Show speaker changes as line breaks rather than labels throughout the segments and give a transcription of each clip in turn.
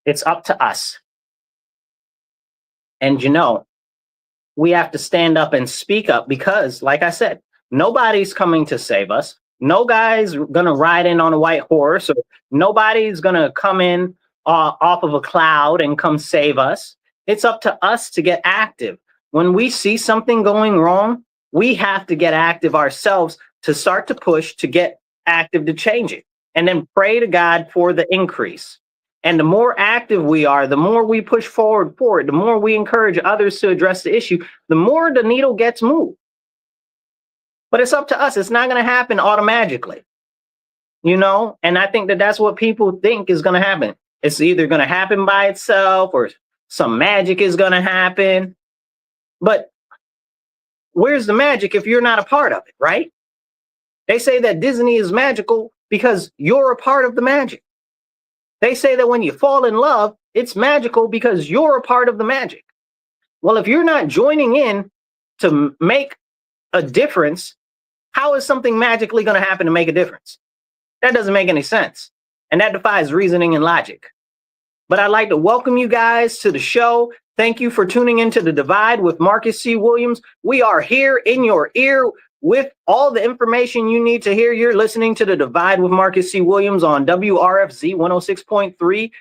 It's up to us. And we have to stand up and speak up because, like I said, nobody's coming to save us. No guy's going to ride in on a white horse, or nobody's going to come in off of a cloud and come save us. It's up to us to get active. When we see something going wrong, we have to get active ourselves to start to push, to get active to change it, and then pray to God for the increase. And the more active we are, the more we push forward for it, the more we encourage others to address the issue, the more the needle gets moved. But it's up to us. It's not going to happen automatically, and I think that that's what people think is going to happen. It's either going to happen by itself or some magic is going to happen. But where's the magic if you're not a part of it, right? They say that Disney is magical because you're a part of the magic. They say that when you fall in love, it's magical because you're a part of the magic. Well, if you're not joining in to make a difference, how is something magically going to happen to make a difference? That doesn't make any sense. And that defies reasoning and logic. But I'd like to welcome you guys to the show. Thank you for tuning into The Divide with Marcus C. Williams. We are here in your ear with all the information you need to hear. You're listening to The Divide with Marcus C. Williams on WRFZ 106.3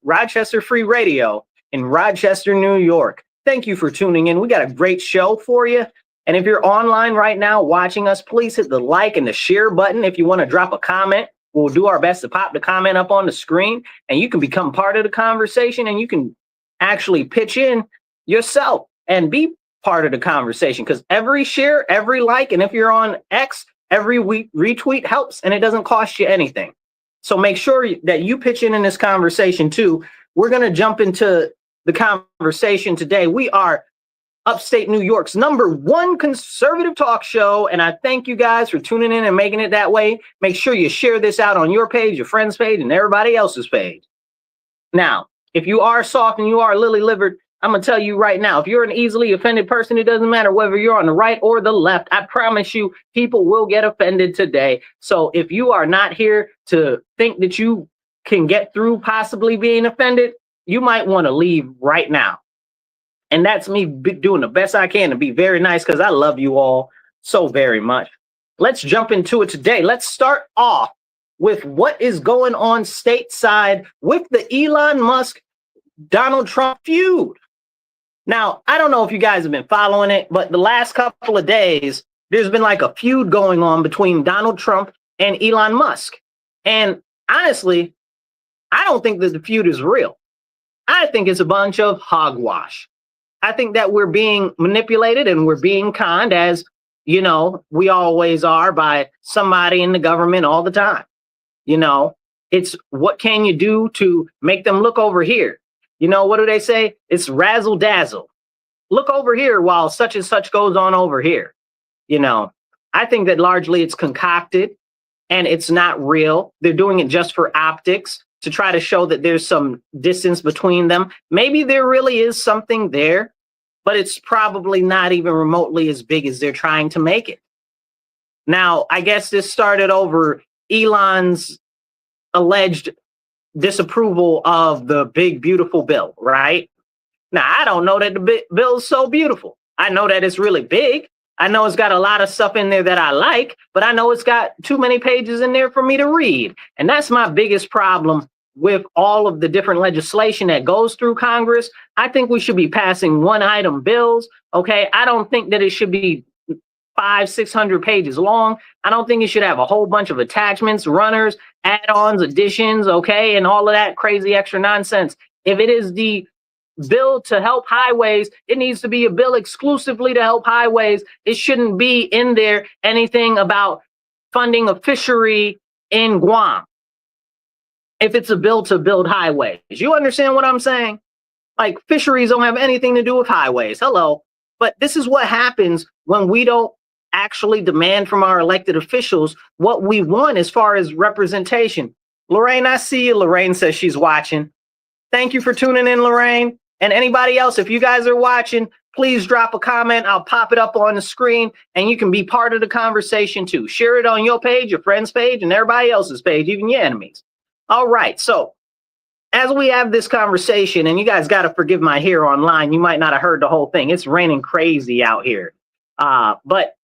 Rochester Free Radio in Rochester, New York. Thank you for tuning in. We got a great show for you. And if you're online right now watching us, please hit the like and the share button. If you want to drop a comment, we'll do our best to pop the comment up on the screen, and you can become part of the conversation, and you can actually pitch in yourself and be part of the conversation, because every share, every like, and if you're on X, every retweet helps, and it doesn't cost you anything. So make sure that you pitch in this conversation too. We're going to jump into the conversation today. We are upstate New York's #1 conservative talk show, and I thank you guys for tuning in and making it that way. Make sure you share this out on your page, your friend's page, and everybody else's page. Now, if you are soft and you are lily-livered, I'm going to tell you right now, if you're an easily offended person, it doesn't matter whether you're on the right or the left. I promise you, people will get offended today. So if you are not here to think that you can get through possibly being offended, you might want to leave right now. And that's me doing the best I can to be very nice, because I love you all so very much. Let's jump into it today. Let's start off with what is going on stateside with the Elon Musk, Donald Trump feud. Now, I don't know if you guys have been following it, but the last couple of days, there's been like a feud going on between Donald Trump and Elon Musk. And honestly, I don't think that the feud is real. I think it's a bunch of hogwash. I think that we're being manipulated and we're being conned, as, we always are, by somebody in the government all the time. It's what can you do to make them look over here? What do they say? It's razzle dazzle. Look over here while such and such goes on over here. I think that largely it's concocted and it's not real. They're doing it just for optics, to try to show that there's some distance between them. Maybe there really is something there, but it's probably not even remotely as big as they're trying to make it. Now, I guess this started over Elon's alleged disapproval of the big, beautiful bill, right? Now, I don't know that the bill is so beautiful. I know that it's really big. I know it's got a lot of stuff in there that I like, but I know it's got too many pages in there for me to read. And that's my biggest problem with all of the different legislation that goes through Congress. I think we should be passing one-item bills, okay? I don't think that it should be 500-600 pages long. I don't think it should have a whole bunch of attachments, runners, add-ons, additions, okay, and all of that crazy extra nonsense. If it is the bill to help highways, it needs to be a bill exclusively to help highways. It shouldn't be in there anything about funding a fishery in Guam if it's a bill to build highways. You understand what I'm saying? Like, fisheries don't have anything to do with highways. Hello. But this is what happens when we don't actually demand from our elected officials what we want as far as representation. Lorraine, I see you. Lorraine says she's watching. Thank you for tuning in, Lorraine. And anybody else, if you guys are watching, please drop a comment. I'll pop it up on the screen, and you can be part of the conversation too. Share it on your page, your friend's page, and everybody else's page, even your enemies. All right, so as we have this conversation, and you guys got to forgive my hair online, you might not have heard the whole thing. It's raining crazy out here. But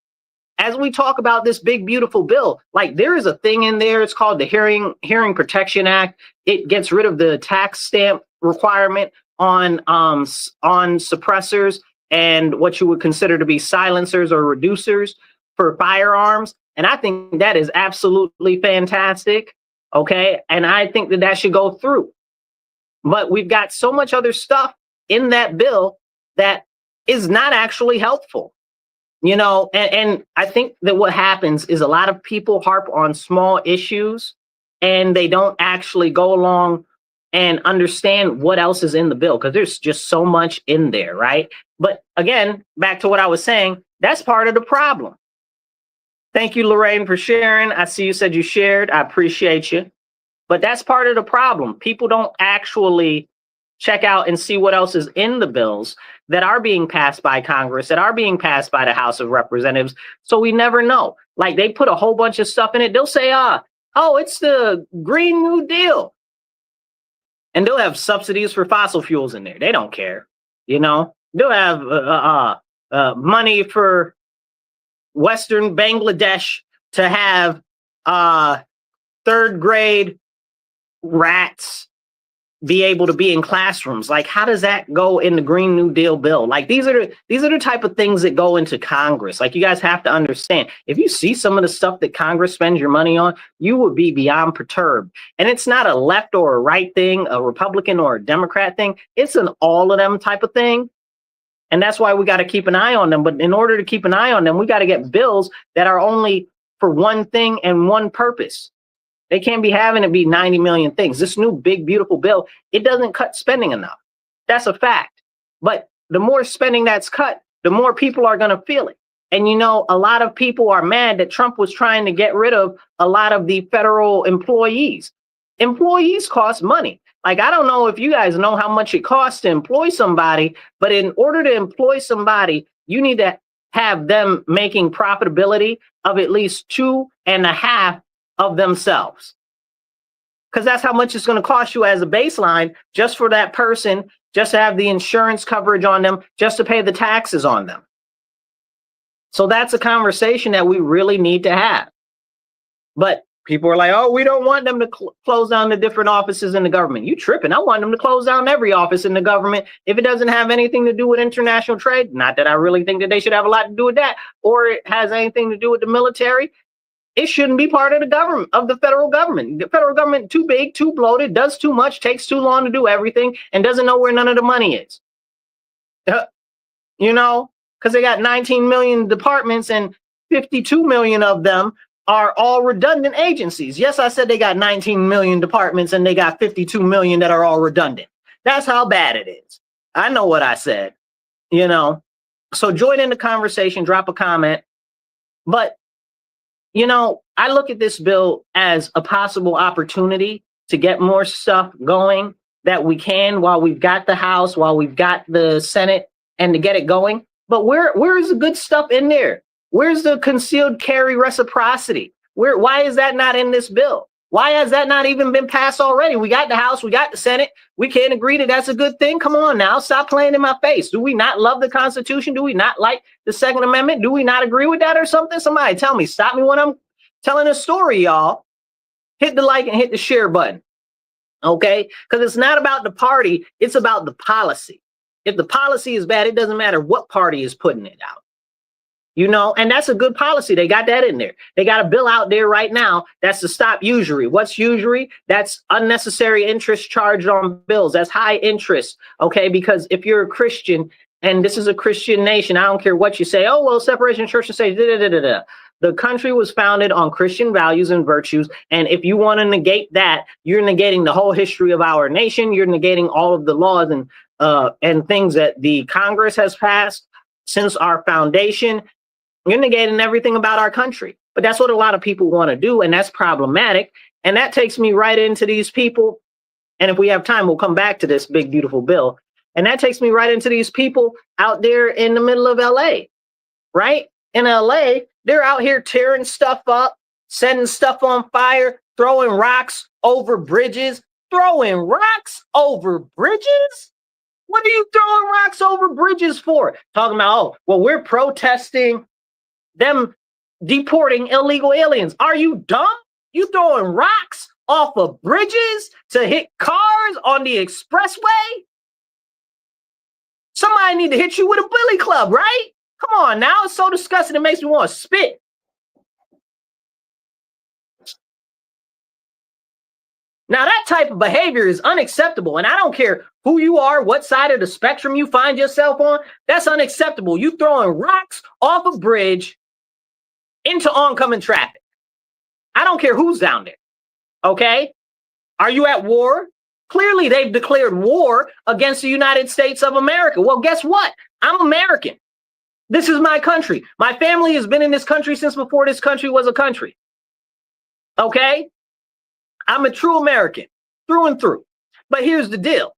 as we talk about this big, beautiful bill, like there is a thing in there. It's called the Hearing Protection Act. It gets rid of the tax stamp requirement on suppressors and what you would consider to be silencers or reducers for firearms. And I think that is absolutely fantastic. Okay. And I think that that should go through. But we've got so much other stuff in that bill that is not actually helpful. You know, and I think that what happens is a lot of people harp on small issues and they don't actually go along and understand what else is in the bill, because there's just so much in there, right? But again, back to what I was saying, that's part of the problem. Thank you, Lorraine, for sharing. I see you said you shared. I appreciate you. But that's part of the problem. People don't actually check out and see what else is in the bills that are being passed by Congress, that are being passed by the House of Representatives. So we never know. Like they put a whole bunch of stuff in it. They'll say, oh, it's the Green New Deal. And they'll have subsidies for fossil fuels in there. They don't care. You know, they'll have money for Western Bangladesh to have third grade rats be able to be in classrooms. Like, how does that go in the Green New Deal bill? Like, these are the type of things that go into Congress. Like, you guys have to understand, if you see some of the stuff that Congress spends your money on, you would be beyond perturbed. And it's not a left or a right thing, a Republican or a Democrat thing. It's an all of them type of thing. And that's why we got to keep an eye on them. But in order to keep an eye on them, we got to get bills that are only for one thing and one purpose. They can't be having it be 90 million things. This new big, beautiful bill, it doesn't cut spending enough. That's a fact. But the more spending that's cut, the more people are going to feel it. And, you know, a lot of people are mad that Trump was trying to get rid of a lot of the federal employees. Employees cost money. Like, I don't know if you guys know how much it costs to employ somebody, but in order to employ somebody, you need to have them making profitability of at least 2.5 of themselves. Because that's how much it's going to cost you as a baseline just for that person, just to have the insurance coverage on them, just to pay the taxes on them. So that's a conversation that we really need to have. But people are like, oh, we don't want them to close down the different offices in the government. You tripping. I want them to close down every office in the government if it doesn't have anything to do with international trade. Not that I really think that they should have a lot to do with that, or it has anything to do with the military. It shouldn't be part of the government, of the federal government. The federal government, too big, too bloated, does too much, takes too long to do everything, and doesn't know where none of the money is. You know, because they got 19 million departments and 52 million of them are all redundant agencies. Yes, I said they got 19 million departments and they got 52 million that are all redundant. That's how bad it is. I know what I said, you know. So join in the conversation, drop a comment. But you know, I look at this bill as a possible opportunity to get more stuff going that we can while we've got the House, while we've got the Senate, and to get it going. But where is the good stuff in there? Where's the concealed carry reciprocity? Why is that not in this bill? Why has that not even been passed already? We got the House, we got the Senate. We can't agree that that's a good thing. Come on now, stop playing in my face. Do we not love the Constitution? Do we not like the Second Amendment? Do we not agree with that or something? Somebody tell me, stop me when I'm telling a story, y'all. Hit the like and hit the share button, okay? Because it's not about the party, it's about the policy. If the policy is bad, it doesn't matter what party is putting it out. You know, and that's a good policy. They got that in there. They got a bill out there right now that's to stop usury. What's usury? That's unnecessary interest charged on bills. That's high interest. Okay, because if you're a Christian and this is a Christian nation, I don't care what you say. Oh, well, separation of church and state. The country was founded on Christian values and virtues. And if you want to negate that, you're negating the whole history of our nation. You're negating all of the laws and things that the Congress has passed since our foundation. You're negating everything about our country. But that's what a lot of people want to do, and that's problematic. And that takes me right into these people. And if we have time, we'll come back to this big, beautiful bill. And that takes me right into these people out there in the middle of LA, right? In LA, they're out here tearing stuff up, setting stuff on fire, throwing rocks over bridges, throwing rocks over bridges? What are you throwing rocks over bridges for? Talking about, oh, well, we're protesting them deporting illegal aliens. Are you dumb? You throwing rocks off of bridges to hit cars on the expressway? Somebody need to hit you with a billy club, right? Come on now, it's so disgusting it makes me want to spit. Now that type of behavior is unacceptable, and I don't care who you are, what side of the spectrum you find yourself on, that's unacceptable. You throwing rocks off a bridge into oncoming traffic. I don't care who's down there, okay? Are you at war? Clearly they've declared war against the United States of America. Well, guess what? I'm American. This is my country. My family has been in this country since before this country was a country, okay? I'm a true American, through and through. But here's the deal.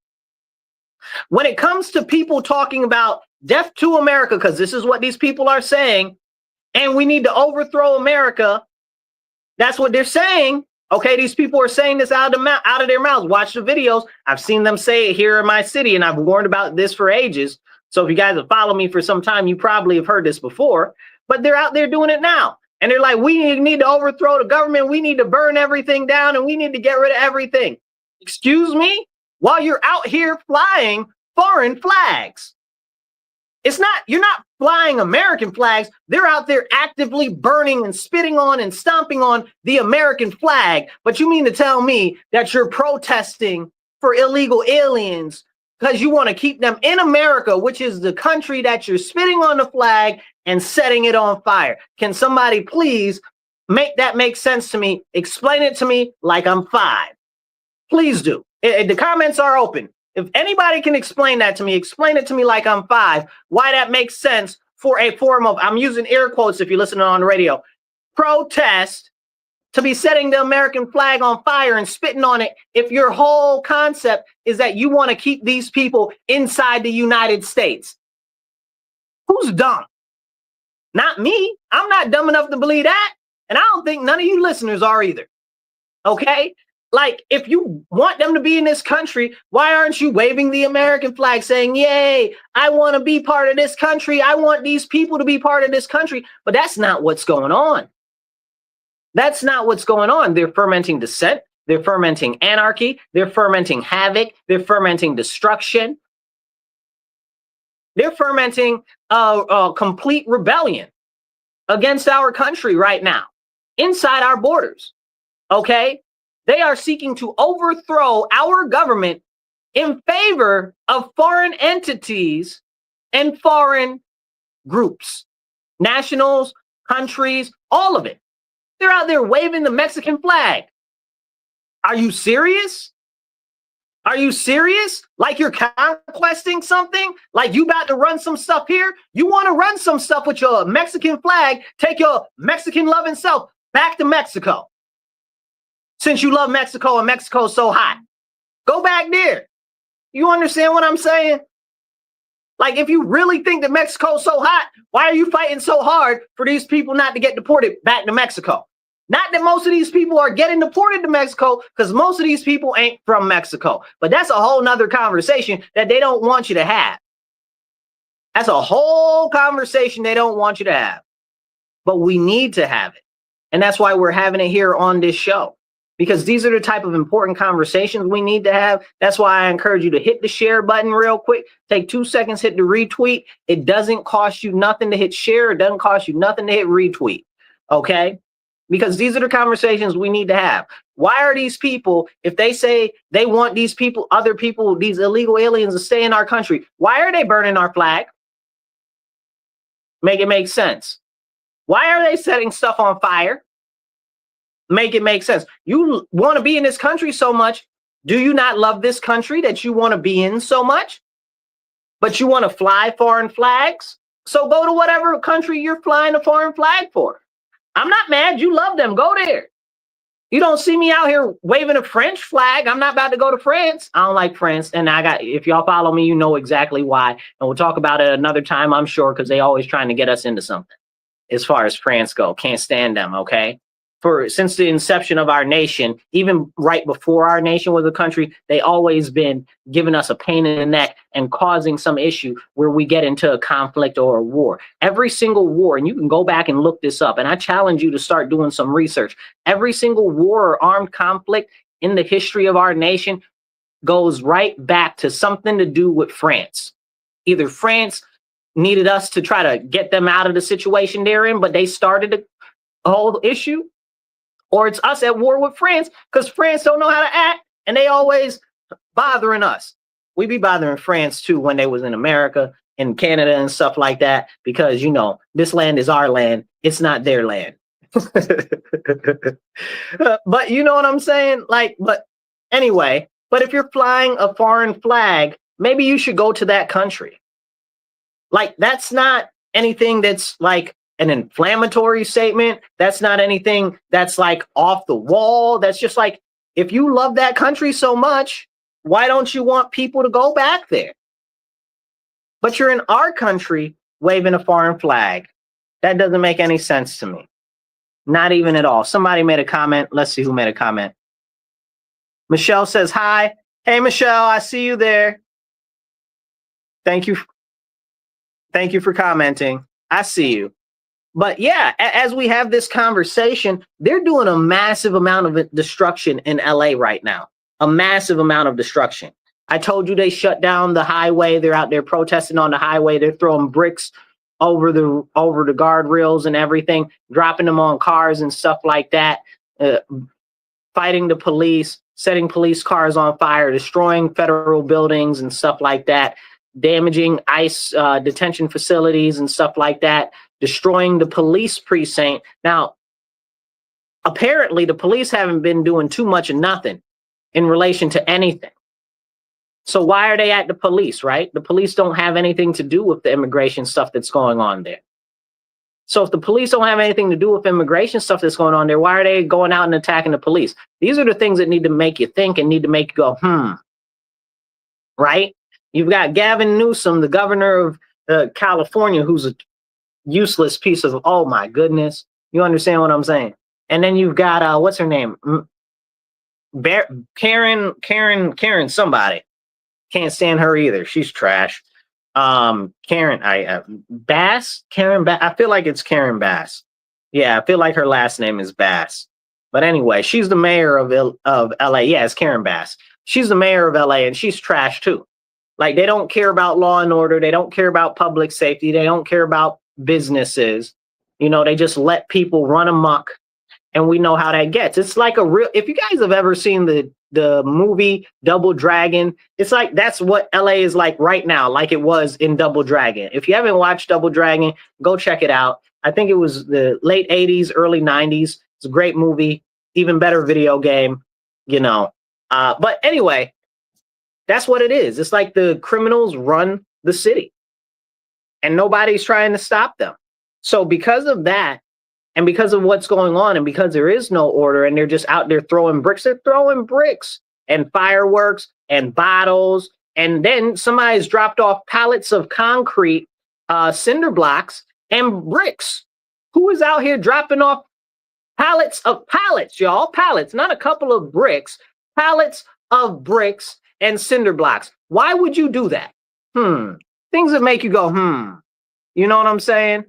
When it comes to people talking about death to America, because this is what these people are saying, and we need to overthrow America, that's what they're saying. Okay, these people are saying this out of their mouths. Watch the videos. I've seen them say it here in my city, and I've warned about this for ages. So if you guys have followed me for some time, you probably have heard this before. But they're out there doing it now. And they're like, we need to overthrow the government. We need to burn everything down, and we need to get rid of everything. Excuse me? While you're out here flying foreign flags. You're not flying American flags. They're out there actively burning and spitting on and stomping on the American flag. But you mean to tell me that you're protesting for illegal aliens because you want to keep them in America, which is the country that you're spitting on the flag and setting it on fire? Can somebody please make that make sense to me? Explain it to me like I'm 5. Please do. The comments are open. If anybody can explain that to me, explain it to me like I'm 5, why that makes sense for a form of, I'm using air quotes if you're listening on the radio, protest, to be setting the American flag on fire and spitting on it if your whole concept is that you want to keep these people inside the United States. Who's dumb? Not me. I'm not dumb enough to believe that. And I don't think none of you listeners are either. Okay? Like, if you want them to be in this country, why aren't you waving the American flag saying, yay, I want to be part of this country. I want these people to be part of this country. But that's not what's going on. That's not what's going on. They're fermenting dissent. They're fermenting anarchy. They're fermenting havoc. They're fermenting destruction. They're fermenting a complete rebellion against our country right now, inside our borders. Okay? They are seeking to overthrow our government in favor of foreign entities and foreign groups, nationals, countries, all of it. They're out there waving the Mexican flag. Are you serious? Are you serious? Like you're conquesting something? Like you about to run some stuff here? You want to run some stuff with your Mexican flag, take your Mexican loving self back to Mexico. Since you love Mexico and Mexico's so hot, go back there. You understand what I'm saying? Like, if you really think that Mexico's so hot, why are you fighting so hard for these people not to get deported back to Mexico? Not that most of these people are getting deported to Mexico, because most of these people ain't from Mexico. But that's a whole nother conversation that they don't want you to have. That's a whole conversation they don't want you to have. But we need to have it. And that's why we're having it here on this show. Because these are the type of important conversations we need to have. That's why I encourage you to hit the share button real quick. Take 2 seconds, hit the retweet. It doesn't cost you nothing to hit share. It doesn't cost you nothing to hit retweet. Okay? Because these are the conversations we need to have. Why are these people, if they say they want these people, other people, these illegal aliens to stay in our country, why are they burning our flag? Make it make sense. Why are they setting stuff on fire? Make it make sense. You want to be in this country so much. Do you not love this country that you want to be in so much? But you want to fly foreign flags? So go to whatever country you're flying a foreign flag for. I'm not mad. You love them. Go there. You don't see me out here waving a French flag. I'm not about to go to France. I don't like France. And if y'all follow me, you know exactly why. And we'll talk about it another time, I'm sure, because they always trying to get us into something. As far as France go, can't stand them, okay? since the inception of our nation, even right before our nation was a country, they always been giving us a pain in the neck and causing some issue where we get into a conflict or a war. Every single war, and you can go back and look this up, and I challenge you to start doing some research. Every single war or armed conflict in the history of our nation goes right back to something to do with France. Either France needed us to try to get them out of the situation they're in, but they started a whole issue, or it's us at war with France because France don't know how to act and they always bothering us. We be bothering France too when they was in America and Canada and stuff like that, because, you know, this land is our land. It's not their land. But you know what I'm saying? Like, but anyway, but if you're flying a foreign flag, maybe you should go to that country. Like, that's not anything that's like an inflammatory statement. That's not anything that's like off the wall. That's just like, if you love that country so much, why don't you want people to go back there? But you're in our country waving a foreign flag. That doesn't make any sense to me. Not even at all. Somebody made a comment. Let's see who made a comment. Michelle says, hi. Hey, Michelle, I see you there. Thank you. Thank you for commenting. I see you. But yeah, as we have this conversation, they're doing a massive amount of destruction in LA right now. A massive amount of destruction. I told you they shut down the highway. They're out there protesting on the highway. They're throwing bricks over the guardrails and everything, dropping them on cars and stuff like that, fighting the police, setting police cars on fire, destroying federal buildings and stuff like that, damaging ICE detention facilities and stuff like that, destroying the police precinct. Now, apparently the police haven't been doing too much of nothing in relation to anything. So why are they at the police, right? The police don't have anything to do with the immigration stuff that's going on there. So if the police don't have anything to do with immigration stuff that's going on there, why are they going out and attacking the police? These are the things that need to make you think and need to make you go, right? You've got Gavin Newsom, the governor of California, who's a useless piece of, oh my goodness. You understand what I'm saying? And then you've got, what's her name? Karen somebody. Can't stand her either. She's trash. Bass? Karen Bass. I feel like it's Karen Bass. Yeah, I feel like her last name is Bass. But anyway, she's the mayor of LA. Yeah, it's Karen Bass. She's the mayor of LA, and she's trash too. Like, they don't care about law and order. They don't care about public safety. They don't care about businesses. You know, they just let people run amok, and we know how that gets. It's like if you guys have ever seen the movie Double Dragon, it's like that's what LA is like right now, like it was in Double Dragon. If you haven't watched Double Dragon, go check it out. I think it was the late 80s, early 90s. It's a great movie, even better video game, you know. But anyway, that's what it is. It's like the criminals run the city and nobody's trying to stop them. So because of that, and because of what's going on, and because there is no order, and they're just out there throwing bricks, they're throwing bricks and fireworks and bottles. And then somebody's dropped off pallets of concrete, cinder blocks and bricks. Who is out here dropping off pallets, y'all? Pallets, not a couple of bricks, pallets of bricks and cinder blocks. Why would you do that? Things that make you go, You know what I'm saying?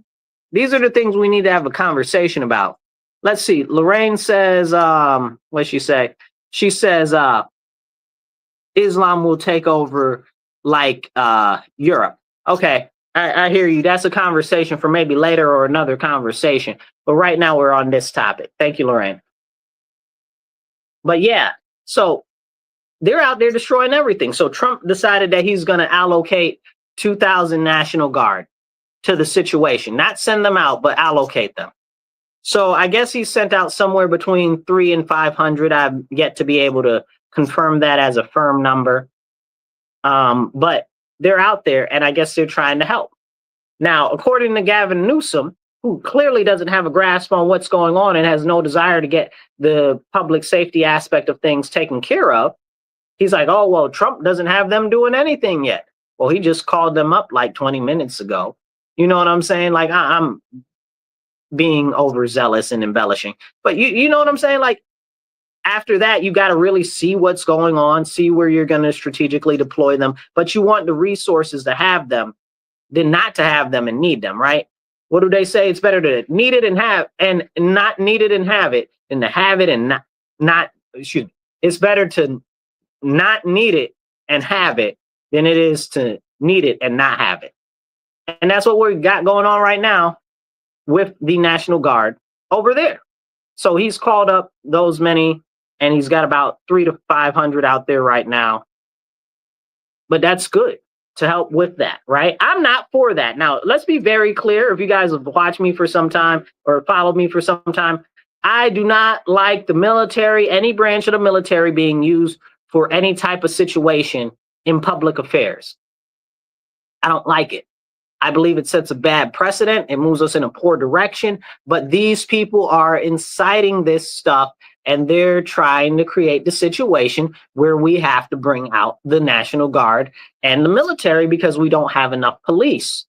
These are the things we need to have a conversation about. Let's see. Lorraine says, what'd she say? She says, Islam will take over like Europe. Okay, I hear you. That's a conversation for maybe later or another conversation. But right now we're on this topic. Thank you, Lorraine. But yeah, so they're out there destroying everything. So Trump decided that he's going to allocate 2,000 National Guard to the situation, not send them out, but allocate them. So I guess he sent out somewhere between 300 and 500. I've yet to be able to confirm that as a firm number. But they're out there, and I guess they're trying to help. Now, according to Gavin Newsom, who clearly doesn't have a grasp on what's going on and has no desire to get the public safety aspect of things taken care of, he's like, oh, well, Trump doesn't have them doing anything yet. Well, he just called them up like 20 minutes ago. You know what I'm saying? Like, being overzealous and embellishing. But you know what I'm saying? Like, after that, you got to really see what's going on, see where you're going to strategically deploy them. But you want the resources to have them than not to have them and need them, right? What do they say? It's better to need it and have, and not need it and have it, than to have it and not excuse me. It's better to not need it and have it than it is to need it and not have it. And that's what we got going on right now with the National Guard over there. So he's called up those many, and he's got about 300 to 500 out there right now. But that's good to help with that, right? I'm not for that. Now, let's be very clear. If you guys have watched me for some time or followed me for some time, I do not like the military, any branch of the military being used for any type of situation in public affairs. I don't like it. I believe it sets a bad precedent. It moves us in a poor direction. But these people are inciting this stuff, and they're trying to create the situation where we have to bring out the National Guard and the military because we don't have enough police.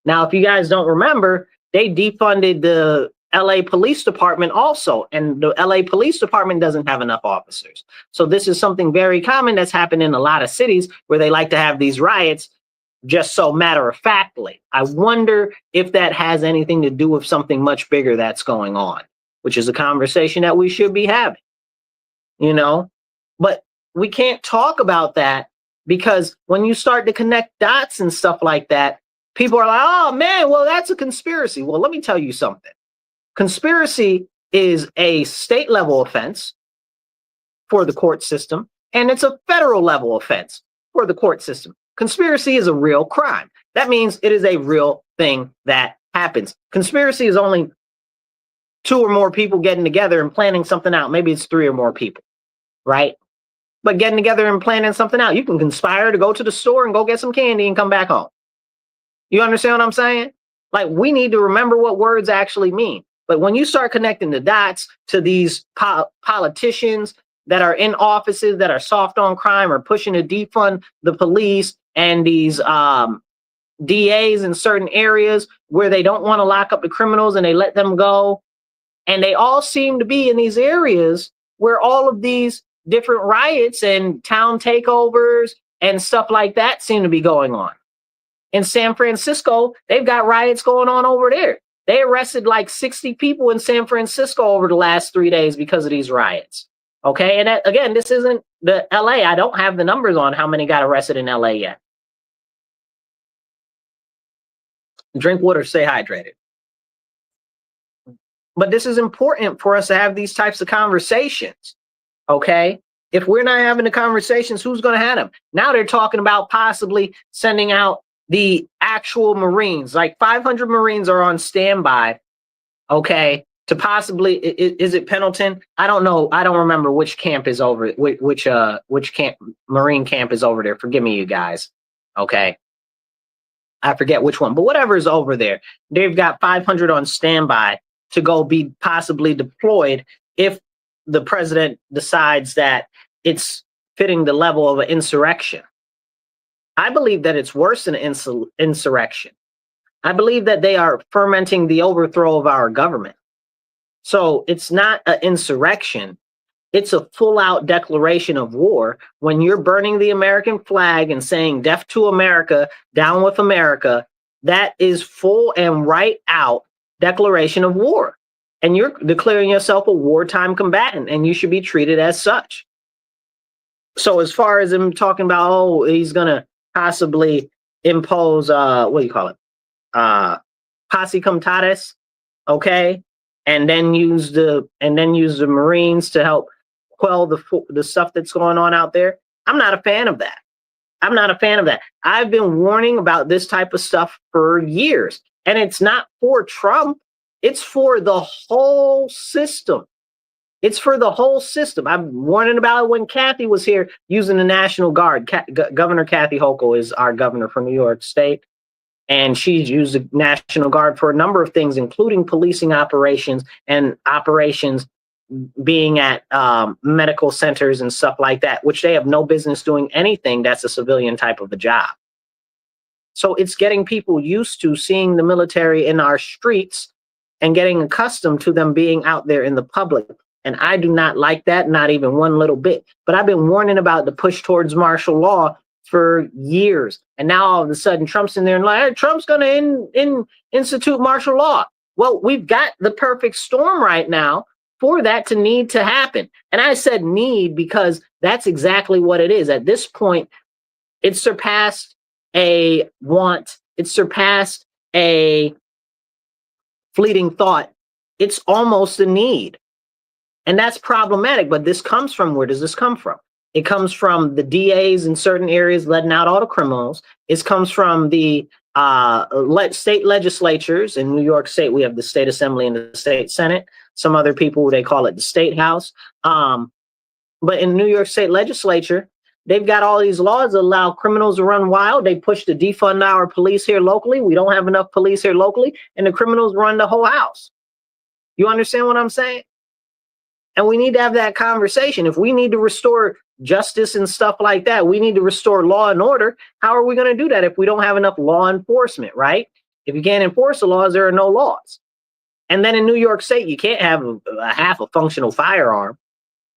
Now, if you guys don't remember, they defunded the LA Police Department also, and the LA Police Department doesn't have enough officers. So this is something very common that's happened in a lot of cities where they like to have these riots just so matter-of-factly. I wonder if that has anything to do with something much bigger that's going on, which is a conversation that we should be having, you know? But we can't talk about that because when you start to connect dots and stuff like that, people are like, oh man, well, that's a conspiracy. Well, let me tell you something. Conspiracy is a state level offense for the court system, and it's a federal level offense for the court system. Conspiracy is a real crime. That means it is a real thing that happens. Conspiracy is only 2 or more people getting together and planning something out. Maybe it's 3 or more people, right? But getting together and planning something out. You can conspire to go to the store and go get some candy and come back home. You understand what I'm saying? Like, we need to remember what words actually mean. But when you start connecting the dots to these politicians that are in offices that are soft on crime or pushing to defund the police, and these DAs in certain areas where they don't want to lock up the criminals and they let them go. And they all seem to be in these areas where all of these different riots and town takeovers and stuff like that seem to be going on. In San Francisco, they've got riots going on over there. They arrested like 60 people in San Francisco over the last 3 days because of these riots. Okay, and that, again, this isn't the LA. I don't have the numbers on how many got arrested in LA yet. Drink water, stay hydrated. But this is important for us to have these types of conversations, okay? If we're not having the conversations, who's going to have them? Now they're talking about possibly sending out the actual Marines. Like 500 Marines are on standby, okay, to possibly, is it Pendleton? I don't know. I don't remember which camp is over, which camp, Marine camp is over there. Forgive me, you guys, okay? I forget which one, but whatever is over there. They've got 500 on standby to go be possibly deployed if the president decides that it's fitting the level of an insurrection. I believe that it's worse than an insurrection. I believe that they are fermenting the overthrow of our government. So it's not an insurrection. It's a full-out declaration of war when you're burning the American flag and saying death to America, down with America. That is full and right out declaration of war. And you're declaring yourself a wartime combatant, and you should be treated as such. So as far as him talking about, oh, he's going to possibly impose, what do you call it? Posse comitatus, okay? And then use the Marines to help quell the stuff that's going on out there. I'm not a fan of that. I'm not a fan of that. I've been warning about this type of stuff for years. And it's not for Trump. It's for the whole system. It's for the whole system. I'm warning about it when Kathy was here using the National Guard. Governor Kathy Hochul is our governor from New York State. And she's used the National Guard for a number of things, including policing operations and operations being at medical centers and stuff like that, which they have no business doing anything that's a civilian type of a job. So it's getting people used to seeing the military in our streets and getting accustomed to them being out there in the public. And I do not like that, not even one little bit. But I've been warning about the push towards martial law for years. And now all of a sudden Trump's in there and like, hey, Trump's going to institute martial law. Well, we've got the perfect storm right now for that to need to happen. And I said need because that's exactly what it is. At this point, it's surpassed a want. It's surpassed a fleeting thought. It's almost a need. And that's problematic. But this comes from, where does this come from? It comes from the DAs in certain areas letting out all the criminals. It comes from the state legislatures. In New York State, we have the state assembly and the state senate. Some other people, they call it the state house. But in New York State legislature, they've got all these laws that allow criminals to run wild. They push to defund our police here locally. We don't have enough police here locally, and the criminals run the whole house. You understand what I'm saying? And we need to have that conversation. If we need to restore justice and stuff like that, we need to restore law and order. How are we going to do that if we don't have enough law enforcement, right? If you can't enforce the laws, there are no laws. And then in New York State, you can't have a half a functional firearm,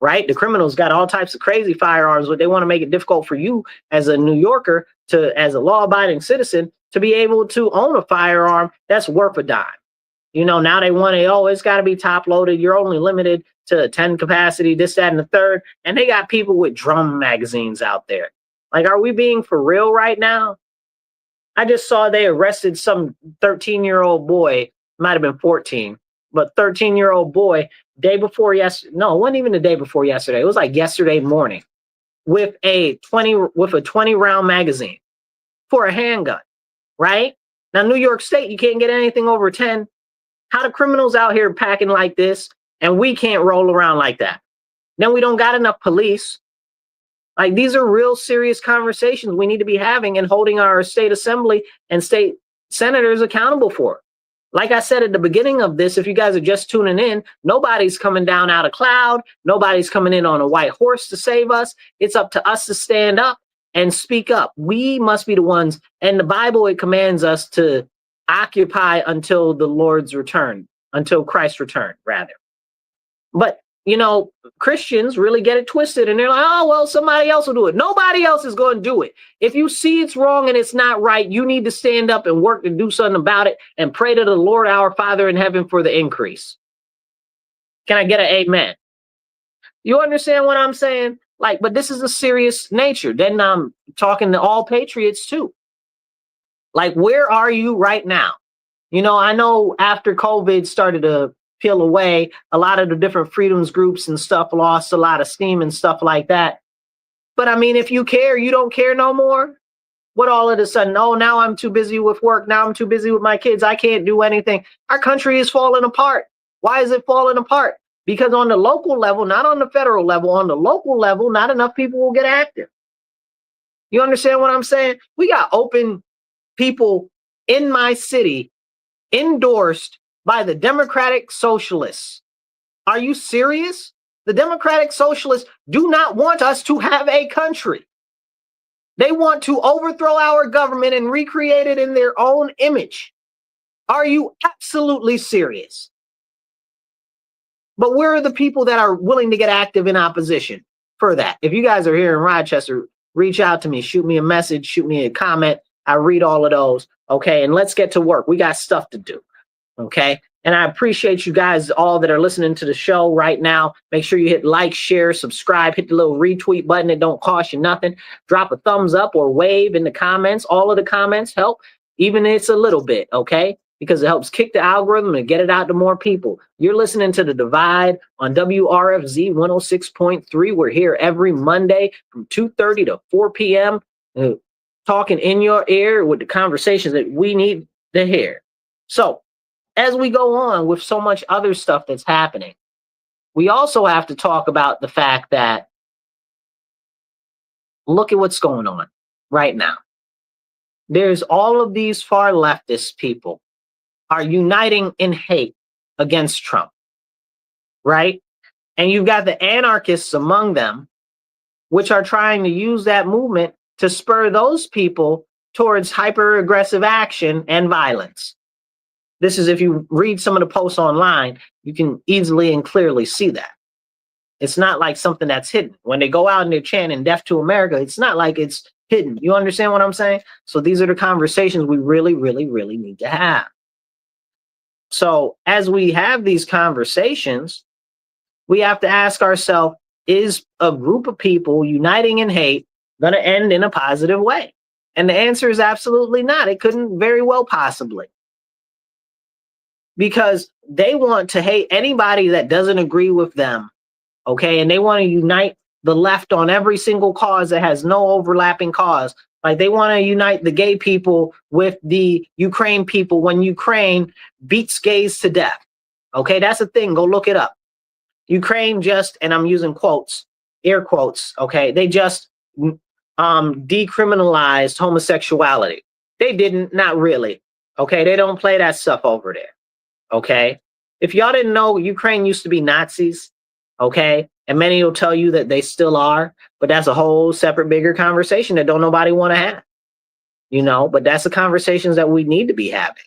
right? The criminals got all types of crazy firearms, but they want to make it difficult for you as a New Yorker, as a law-abiding citizen, to be able to own a firearm that's worth a dime. You know, now they want to, oh, it's got to be top loaded. You're only limited to 10 capacity, this, that, and the third. And they got people with drum magazines out there. Like, are we being for real right now? I just saw they arrested some 13-year-old boy, might have been 14, but 13-year-old boy, day before yesterday. No, it wasn't even the day before yesterday. It was like yesterday morning with a 20 round magazine for a handgun, right? Now, New York State, you can't get anything over 10. How the criminals out here packing like this, and we can't roll around like that? Then we don't got enough police. Like, these are real serious conversations we need to be having and holding our state assembly and state senators accountable for. Like I said at the beginning of this, if you guys are just tuning in, nobody's coming down out of cloud. Nobody's coming in on a white horse to save us. It's up to us to stand up and speak up. We must be the ones. And the Bible, it commands us to occupy until the Lord's return, until Christ's return, rather. But, you know, Christians really get it twisted and they're like, oh, well, somebody else will do it. Nobody else is going to do it. If you see it's wrong and it's not right, you need to stand up and work to do something about it and pray to the Lord, our Father in heaven, for the increase. Can I get an amen? You understand what I'm saying? Like, but this is a serious nature. Then I'm talking to all patriots too. Like, where are you right now? You know, I know after COVID started to peel away, a lot of the different freedoms groups and stuff lost a lot of steam and stuff like that. But I mean, if you care, you don't care no more. What all of a sudden, oh, now I'm too busy with work. Now I'm too busy with my kids. I can't do anything. Our country is falling apart. Why is it falling apart? Because on the local level, not on the federal level, on the local level, not enough people will get active. You understand what I'm saying? We got open people in my city endorsed by the Democratic Socialists. Are you serious? The Democratic Socialists do not want us to have a country. They want to overthrow our government and recreate it in their own image. Are you absolutely serious? But where are the people that are willing to get active in opposition for that? If you guys are here in Rochester, reach out to me, shoot me a message, shoot me a comment. I read all of those. Okay. And let's get to work. We got stuff to do. Okay. And I appreciate you guys all that are listening to the show right now. Make sure you hit like, share, subscribe, hit the little retweet button. It don't cost you nothing. Drop a thumbs up or wave in the comments. All of the comments help, even if it's a little bit. Okay. Because it helps kick the algorithm and get it out to more people. You're listening to The Divide on WRFZ 106.3. We're here every Monday from 2:30 to 4 p.m. Talking in your ear with the conversations that we need to hear. So as we go on with so much other stuff that's happening, we also have to talk about the fact that look at what's going on right now. There's all of these far leftist people are uniting in hate against Trump, right? And you've got the anarchists among them, which are trying to use that movement to spur those people towards hyper-aggressive action and violence. This is, if you read some of the posts online, you can easily and clearly see that. It's not like something that's hidden. When they go out and they're chanting "Death to America," it's not like it's hidden. You understand what I'm saying? So these are the conversations we really, really, really need to have. So as we have these conversations, we have to ask ourselves, is a group of people uniting in hate going to end in a positive way? And the answer is absolutely not. It couldn't very well possibly. Because they want to hate anybody that doesn't agree with them, okay? And they want to unite the left on every single cause that has no overlapping cause. Like they want to unite the gay people with the Ukraine people when Ukraine beats gays to death. Okay, that's a thing. Go look it up. Ukraine just, and I'm using quotes, air quotes, okay? They just decriminalized homosexuality. They didn't, not really. Okay, they don't play that stuff over there. Okay, if y'all didn't know, Ukraine used to be Nazis. Okay, and many will tell you that they still are, but that's a whole separate, bigger conversation that don't nobody want to have. You know, but that's the conversations that we need to be having.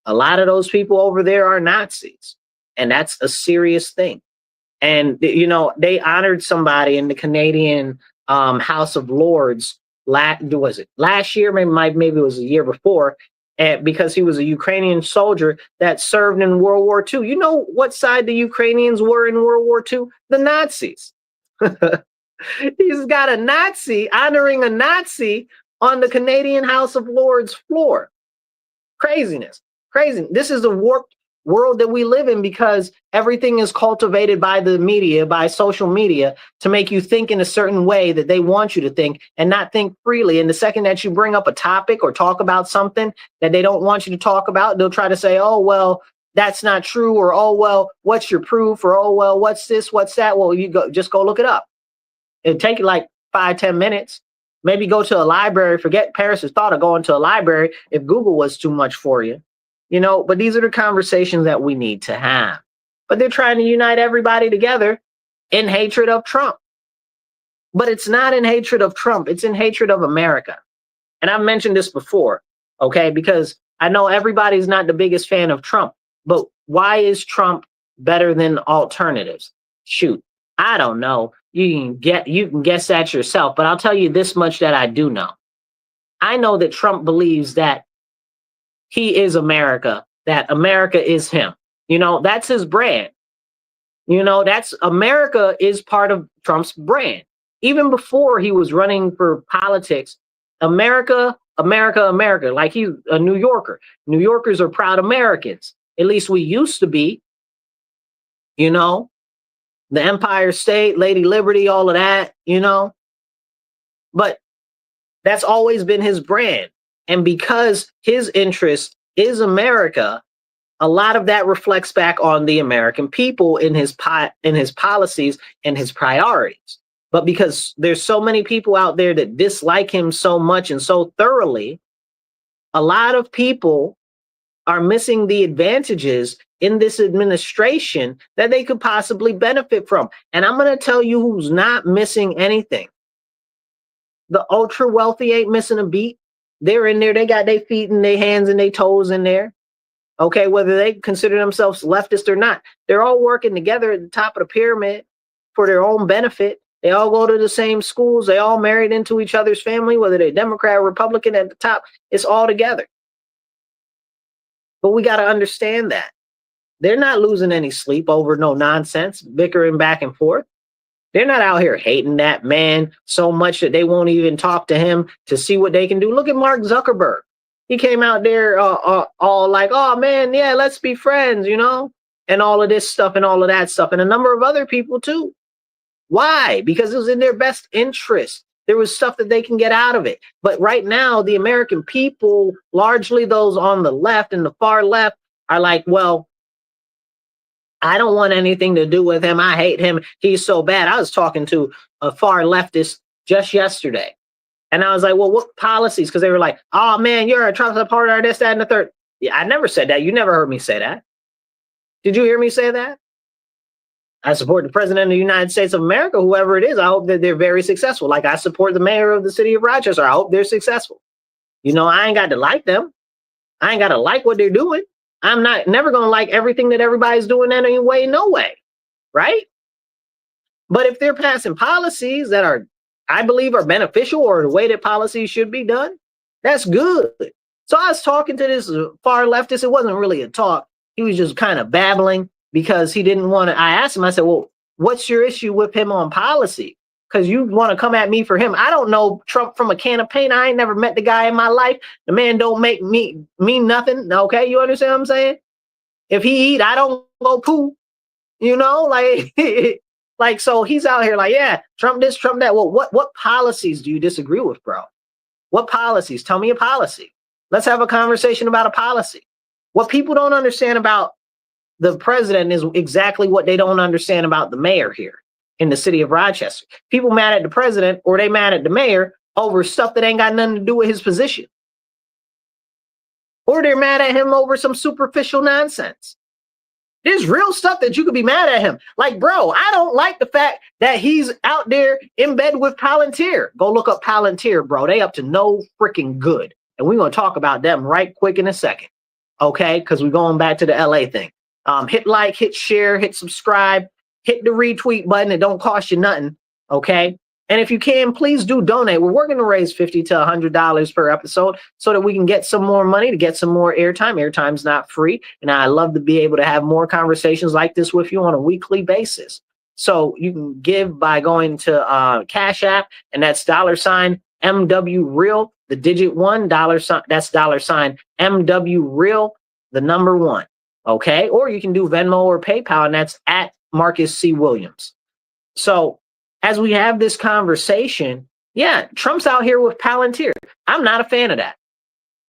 A lot of those people over there are Nazis, and that's a serious thing. And you know, they honored somebody in the Canadian House of Lords. Was it last year? Maybe it was a year before. And because he was a Ukrainian soldier that served in World War II. You know what side the Ukrainians were in World War II? The Nazis. He's got a Nazi honoring a Nazi on the Canadian House of Lords floor. Craziness. Crazy. This is a warped world that we live in because everything is cultivated by the media, by social media, to make you think in a certain way that they want you to think and not think freely. And the second that you bring up a topic or talk about something that they don't want you to talk about, they'll try to say, oh, well, that's not true, or oh, well, what's your proof, or oh, well, what's this, what's that? Well, just go look it up. It'll take you like 5-10 minutes. Maybe go to a library. Forget Paris's thought of going to a library if Google was too much for you. You know, but these are the conversations that we need to have. But they're trying to unite everybody together in hatred of Trump. But it's not in hatred of Trump. It's in hatred of America. And I've mentioned this before, okay, because I know everybody's not the biggest fan of Trump. But why is Trump better than alternatives? Shoot, I don't know. You can guess that yourself. But I'll tell you this much that I do know. I know that Trump believes that he is America, that America is him. You know, that's his brand. You know, that's America is part of Trump's brand. Even before he was running for politics, America, America, America, like he's a New Yorker. New Yorkers are proud Americans. At least we used to be, you know, the Empire State, Lady Liberty, all of that, you know. But that's always been his brand. And because his interest is America, a lot of that reflects back on the American people in his policies and his priorities. But because there's so many people out there that dislike him so much and so thoroughly, a lot of people are missing the advantages in this administration that they could possibly benefit from. And I'm going to tell you who's not missing anything. The ultra wealthy ain't missing a beat. They're in there. They got their feet and their hands and their toes in there. Okay, whether they consider themselves leftist or not, they're all working together at the top of the pyramid for their own benefit. They all go to the same schools. They all married into each other's family, whether they're Democrat or Republican at the top. It's all together. But we got to understand that. They're not losing any sleep over no nonsense, bickering back and forth. They're not out here hating that man so much that they won't even talk to him to see what they can do. Look at Mark Zuckerberg. He came out there all like, oh, man, yeah, let's be friends, you know, and all of this stuff and all of that stuff. And a number of other people, too. Why? Because it was in their best interest. There was stuff that they can get out of it. But right now, the American people, largely those on the left and the far left, are like, well, I don't want anything to do with him. I hate him. He's so bad. I was talking to a far leftist just yesterday. And I was like, well, what policies? Because they were like, oh, man, you're a Trump supporter, this, that, and the third. Yeah, I never said that. You never heard me say that. Did you hear me say that? I support the president of the United States of America, whoever it is. I hope that they're very successful. Like I support the mayor of the city of Rochester. I hope they're successful. You know, I ain't got to like them. I ain't got to like what they're doing. I'm not never going to like everything that everybody's doing anyway, no way, right? But if they're passing policies that are, I believe, are beneficial or the way that policies should be done, that's good. So I was talking to this far leftist. It wasn't really a talk. He was just kind of babbling because he didn't want to. I asked him, I said, well, what's your issue with him on policy? Because you want to come at me for him. I don't know Trump from a can of paint. I ain't never met the guy in my life. The man don't make me mean nothing. Okay, you understand what I'm saying? If he eat, I don't go poo. You know, like, like, so he's out here like, yeah, Trump this, Trump that. Well, what policies do you disagree with, bro? What policies? Tell me a policy. Let's have a conversation about a policy. What people don't understand about the president is exactly what they don't understand about the mayor here in the city of Rochester. People mad at the president or they mad at the mayor over stuff that ain't got nothing to do with his position. Or they're mad at him over some superficial nonsense. There's real stuff that you could be mad at him. Like, bro, I don't like the fact that he's out there in bed with Palantir. Go look up Palantir, bro. They up to no freaking good. And we're going to talk about them right quick in a second. Okay? Because we're going back to the LA thing. Hit like, hit share, hit subscribe, hit the retweet button. It don't cost you nothing. Okay? And if you can, please do donate. We're working to raise $50 to $100 per episode so that we can get some more money to get some more airtime. Airtime's not free. And I love to be able to have more conversations like this with you on a weekly basis. So you can give by going to Cash App, and that's $MW Real, the digit $1, that's $MW Real, the number 1. Okay? Or you can do Venmo or PayPal, and that's at Marcus C. Williams. So as we have this conversation, yeah, Trump's out here with Palantir. I'm not a fan of that.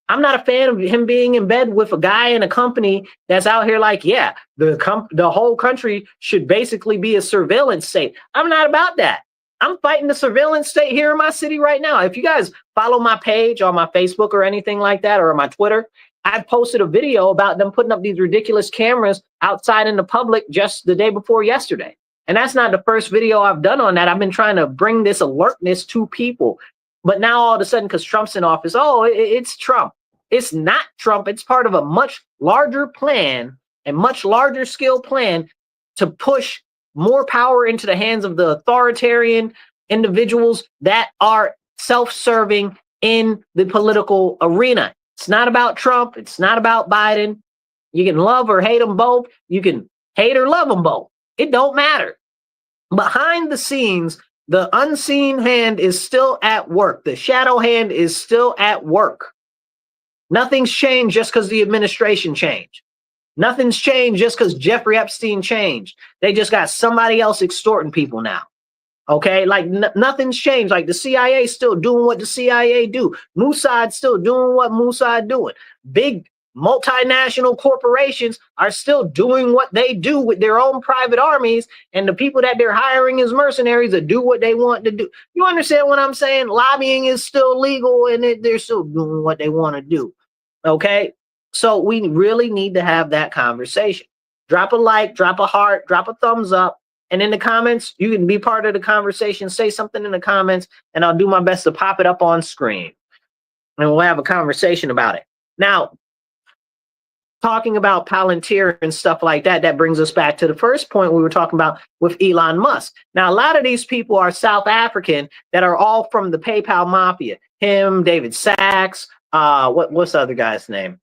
I'm not a fan of him being in bed with a guy in a company that's out here like, yeah, the whole country should basically be a surveillance state. I'm not about that. I'm fighting the surveillance state here in my city right now. If you guys follow my page on my Facebook or anything like that, or on my Twitter, I posted a video about them putting up these ridiculous cameras outside in the public just the day before yesterday. And that's not the first video I've done on that. I've been trying to bring this alertness to people. But now all of a sudden, because Trump's in office, it's Trump. It's not Trump. It's part of a much larger plan and much larger scale plan to push more power into the hands of the authoritarian individuals that are self-serving in the political arena. It's not about Trump. It's not about Biden. You can love or hate them both. You can hate or love them both. It don't matter. Behind the scenes, the unseen hand is still at work. The shadow hand is still at work. Nothing's changed just because the administration changed. Nothing's changed just because Jeffrey Epstein changed. They just got somebody else extorting people now. Okay, like nothing's changed. Like the CIA still doing what the CIA do. Mossad's still doing what Mossad doing. Big multinational corporations are still doing what they do with their own private armies, and the people that they're hiring as mercenaries that do what they want to do. You understand what I'm saying? Lobbying is still legal, and they're still doing what they want to do. Okay, so we really need to have that conversation. Drop a like, drop a heart, drop a thumbs up, and in the comments, you can be part of the conversation. Say something in the comments, and I'll do my best to pop it up on screen, and we'll have a conversation about it. Now, talking about Palantir and stuff like that, that brings us back to the first point we were talking about with Elon Musk. Now, a lot of these people are South African that are all from the PayPal mafia. Him, David Sachs, what's the other guy's name?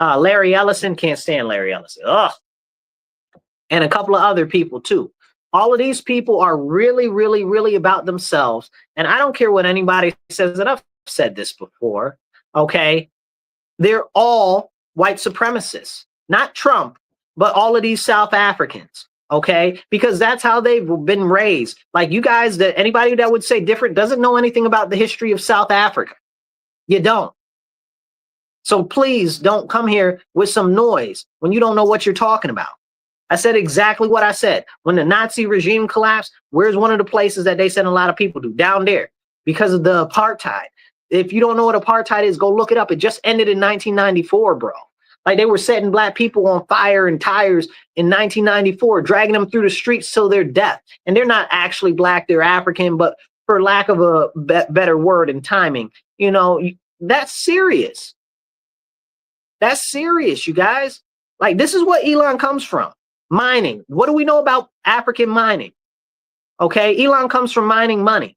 Larry Ellison, can't stand Larry Ellison. Ugh. And a couple of other people too. All of these people are really, really, really about themselves. And I don't care what anybody says, and I've said this before, okay? They're all white supremacists, not Trump, but all of these South Africans, okay? Because that's how they've been raised. Like you guys, that anybody that would say different doesn't know anything about the history of South Africa. You don't. So please don't come here with some noise when you don't know what you're talking about. I said exactly what I said. When the Nazi regime collapsed, where's one of the places that they sent a lot of people to? Down there, because of the apartheid. If you don't know what apartheid is, go look it up. It just ended in 1994, bro. Like they were setting black people on fire and tires in 1994, dragging them through the streets till their death. And they're not actually black, they're African, but for lack of a better word and timing, you know, that's serious. That's serious, you guys. Like, this is what Elon comes from. Mining. What do we know about African mining? Okay, Elon comes from mining money.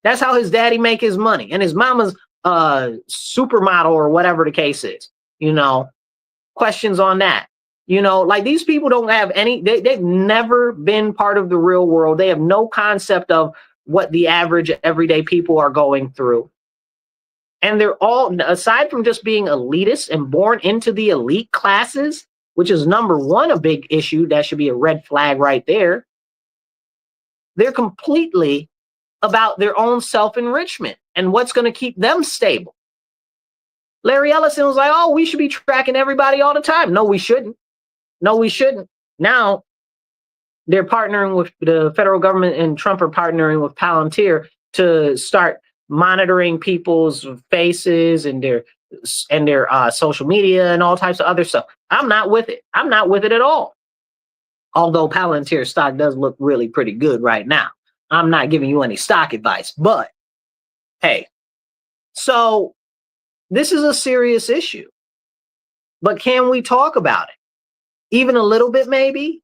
That's how his daddy make his money. And his mama's supermodel or whatever the case is. You know, questions on that. You know, like, these people don't have any, they've never been part of the real world. They have no concept of what the average everyday people are going through. And they're all, aside from just being elitist and born into the elite classes, which is number one, a big issue, that should be a red flag right there. They're completely about their own self-enrichment and what's going to keep them stable. Larry Ellison was like, oh, we should be tracking everybody all the time. No, we shouldn't. No, we shouldn't. Now they're partnering with the federal government, and Trump are partnering with Palantir to start monitoring people's faces and their social media and all types of other stuff. I'm not with it. I'm not with it at all. Although Palantir stock does look really pretty good right now. I'm not giving you any stock advice, but hey, so this is a serious issue. But can we talk about it? Even a little bit, maybe?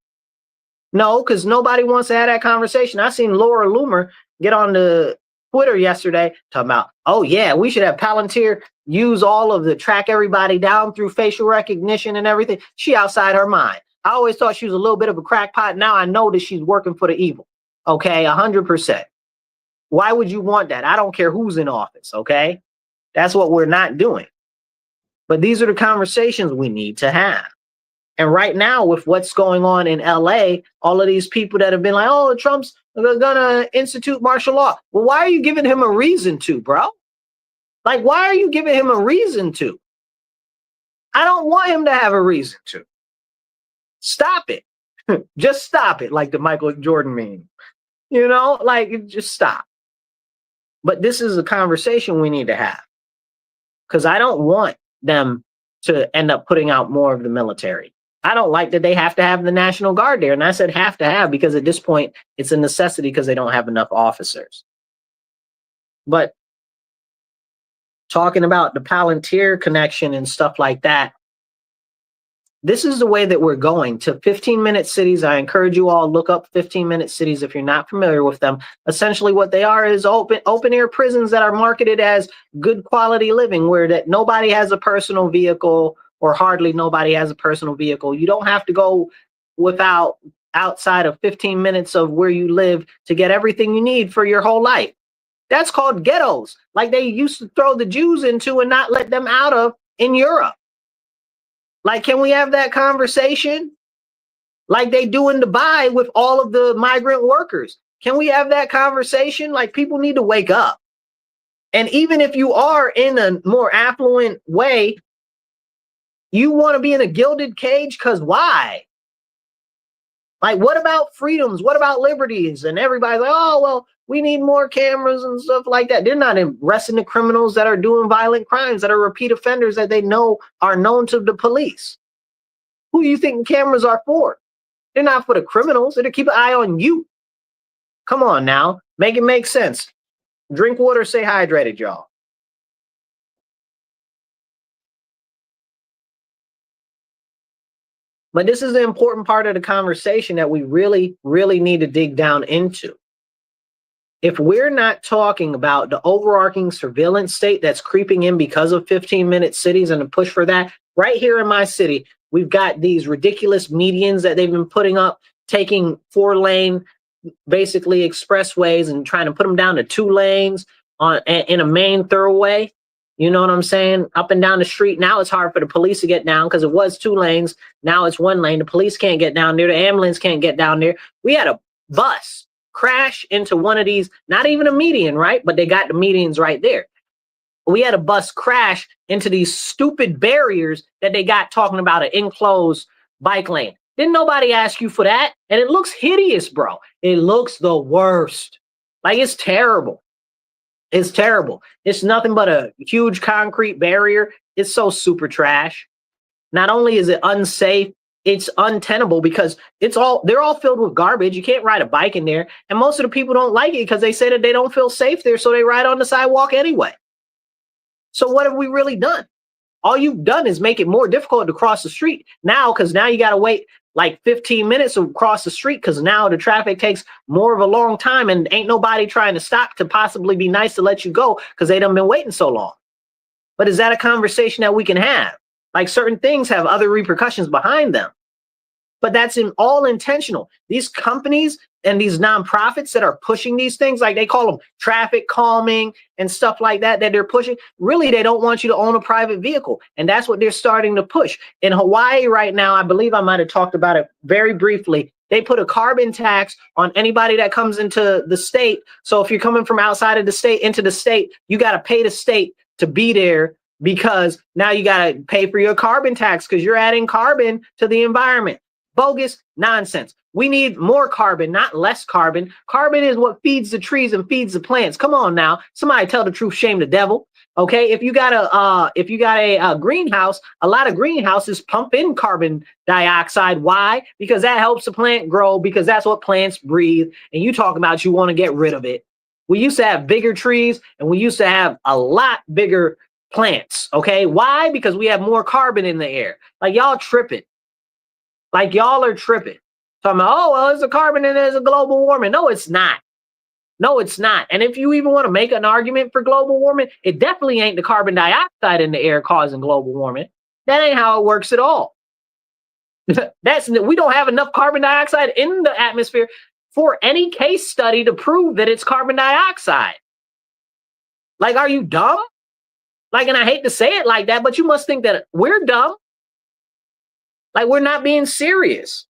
No, because nobody wants to have that conversation. I seen Laura Loomer get on the Twitter yesterday talking about, oh yeah, we should have Palantir use all of the track everybody down through facial recognition and everything. She outside her mind. I always thought she was a little bit of a crackpot. Now I know that she's working for the evil. Okay, 100%. Why would you want that? I don't care who's in office, okay? That's what we're not doing. But these are the conversations we need to have. And right now, with what's going on in LA, all of these people that have been like, oh, Trump's gonna institute martial law. Well, why are you giving him a reason to, bro? Like, why are you giving him a reason to? I don't want him to have a reason to. Stop it. Just stop it, like the Michael Jordan meme. You know, like, just stop. But this is a conversation we need to have. Because I don't want them to end up putting out more of the military. I don't like that they have to have the National Guard there. And I said have to have because at this point, it's a necessity because they don't have enough officers. But talking about the Palantir connection and stuff like that, this is the way that we're going to 15-minute cities. I encourage you all look up 15-minute cities if you're not familiar with them. Essentially what they are is open air prisons that are marketed as good quality living, where that nobody has a personal vehicle, or hardly nobody has a personal vehicle. You don't have to go outside of 15 minutes of where you live to get everything you need for your whole life. That's called ghettos, like they used to throw the Jews into and not let them out of in Europe. Like, can we have that conversation? Like they do in Dubai with all of the migrant workers. Can we have that conversation? Like, people need to wake up. And even if you are in a more affluent way, you want to be in a gilded cage, because why? Like, what about freedoms? What about liberties? And everybody's like, oh, well, we need more cameras and stuff like that. They're not arresting the criminals that are doing violent crimes, that are repeat offenders that they know are known to the police. Who do you think cameras are for? They're not for the criminals. They're to keep an eye on you. Come on now. Make it make sense. Drink water, stay hydrated, y'all. But this is the important part of the conversation that we really, really need to dig down into. If we're not talking about the overarching surveillance state that's creeping in because of 15-minute cities and the push for that, right here in my city, we've got these ridiculous medians that they've been putting up, taking 4-lane, basically expressways, and trying to put them down to 2 lanes in a main thoroughway. You know what I'm saying? Up and down the street. Now it's hard for the police to get down because it was 2 lanes. Now it's 1 lane. The police can't get down there. The ambulance can't get down there. We had a bus crash into one of these, not even a median, right? But they got the medians right there. We had a bus crash into these stupid barriers that they got talking about an enclosed bike lane. Didn't nobody ask you for that? And it looks hideous, bro. It looks the worst. Like, it's terrible. It's terrible. It's nothing but a huge concrete barrier. It's so super trash. Not only is it unsafe, it's untenable because they're all filled with garbage. You can't ride a bike in there. And most of the people don't like it because they say that they don't feel safe there, so they ride on the sidewalk anyway. So what have we really done? All you've done is make it more difficult to cross the street now, because now you got to wait like 15 minutes to cross the street, because now the traffic takes more of a long time and ain't nobody trying to stop to possibly be nice to let you go because they done been waiting so long. But is that a conversation that we can have? Like, certain things have other repercussions behind them. But that's all intentional. These companies and these nonprofits that are pushing these things, like they call them traffic calming and stuff like that, that they're pushing, really, they don't want you to own a private vehicle. And that's what they're starting to push. In Hawaii right now, I believe I might have talked about it very briefly, they put a carbon tax on anybody that comes into the state. So if you're coming from outside of the state into the state, you got to pay the state to be there, because now you got to pay for your carbon tax because you're adding carbon to the environment. Bogus nonsense. We need more carbon, not less carbon. Carbon is what feeds the trees and feeds the plants. Come on now. Somebody tell the truth, shame the devil. Okay, if you got a greenhouse, a lot of greenhouses pump in carbon dioxide. Why? Because that helps the plant grow, because that's what plants breathe. And you talk about you want to get rid of it. We used to have bigger trees and we used to have a lot bigger plants. Okay, why? Because we have more carbon in the air. Like, y'all tripping. Like, y'all are tripping. Talking about, oh, well, there's a carbon and there's a global warming. No, it's not. No, it's not. And if you even want to make an argument for global warming, it definitely ain't the carbon dioxide in the air causing global warming. That ain't how it works at all. We don't have enough carbon dioxide in the atmosphere for any case study to prove that it's carbon dioxide. Like, are you dumb? Like, and I hate to say it like that, but you must think that we're dumb. Like, we're not being serious.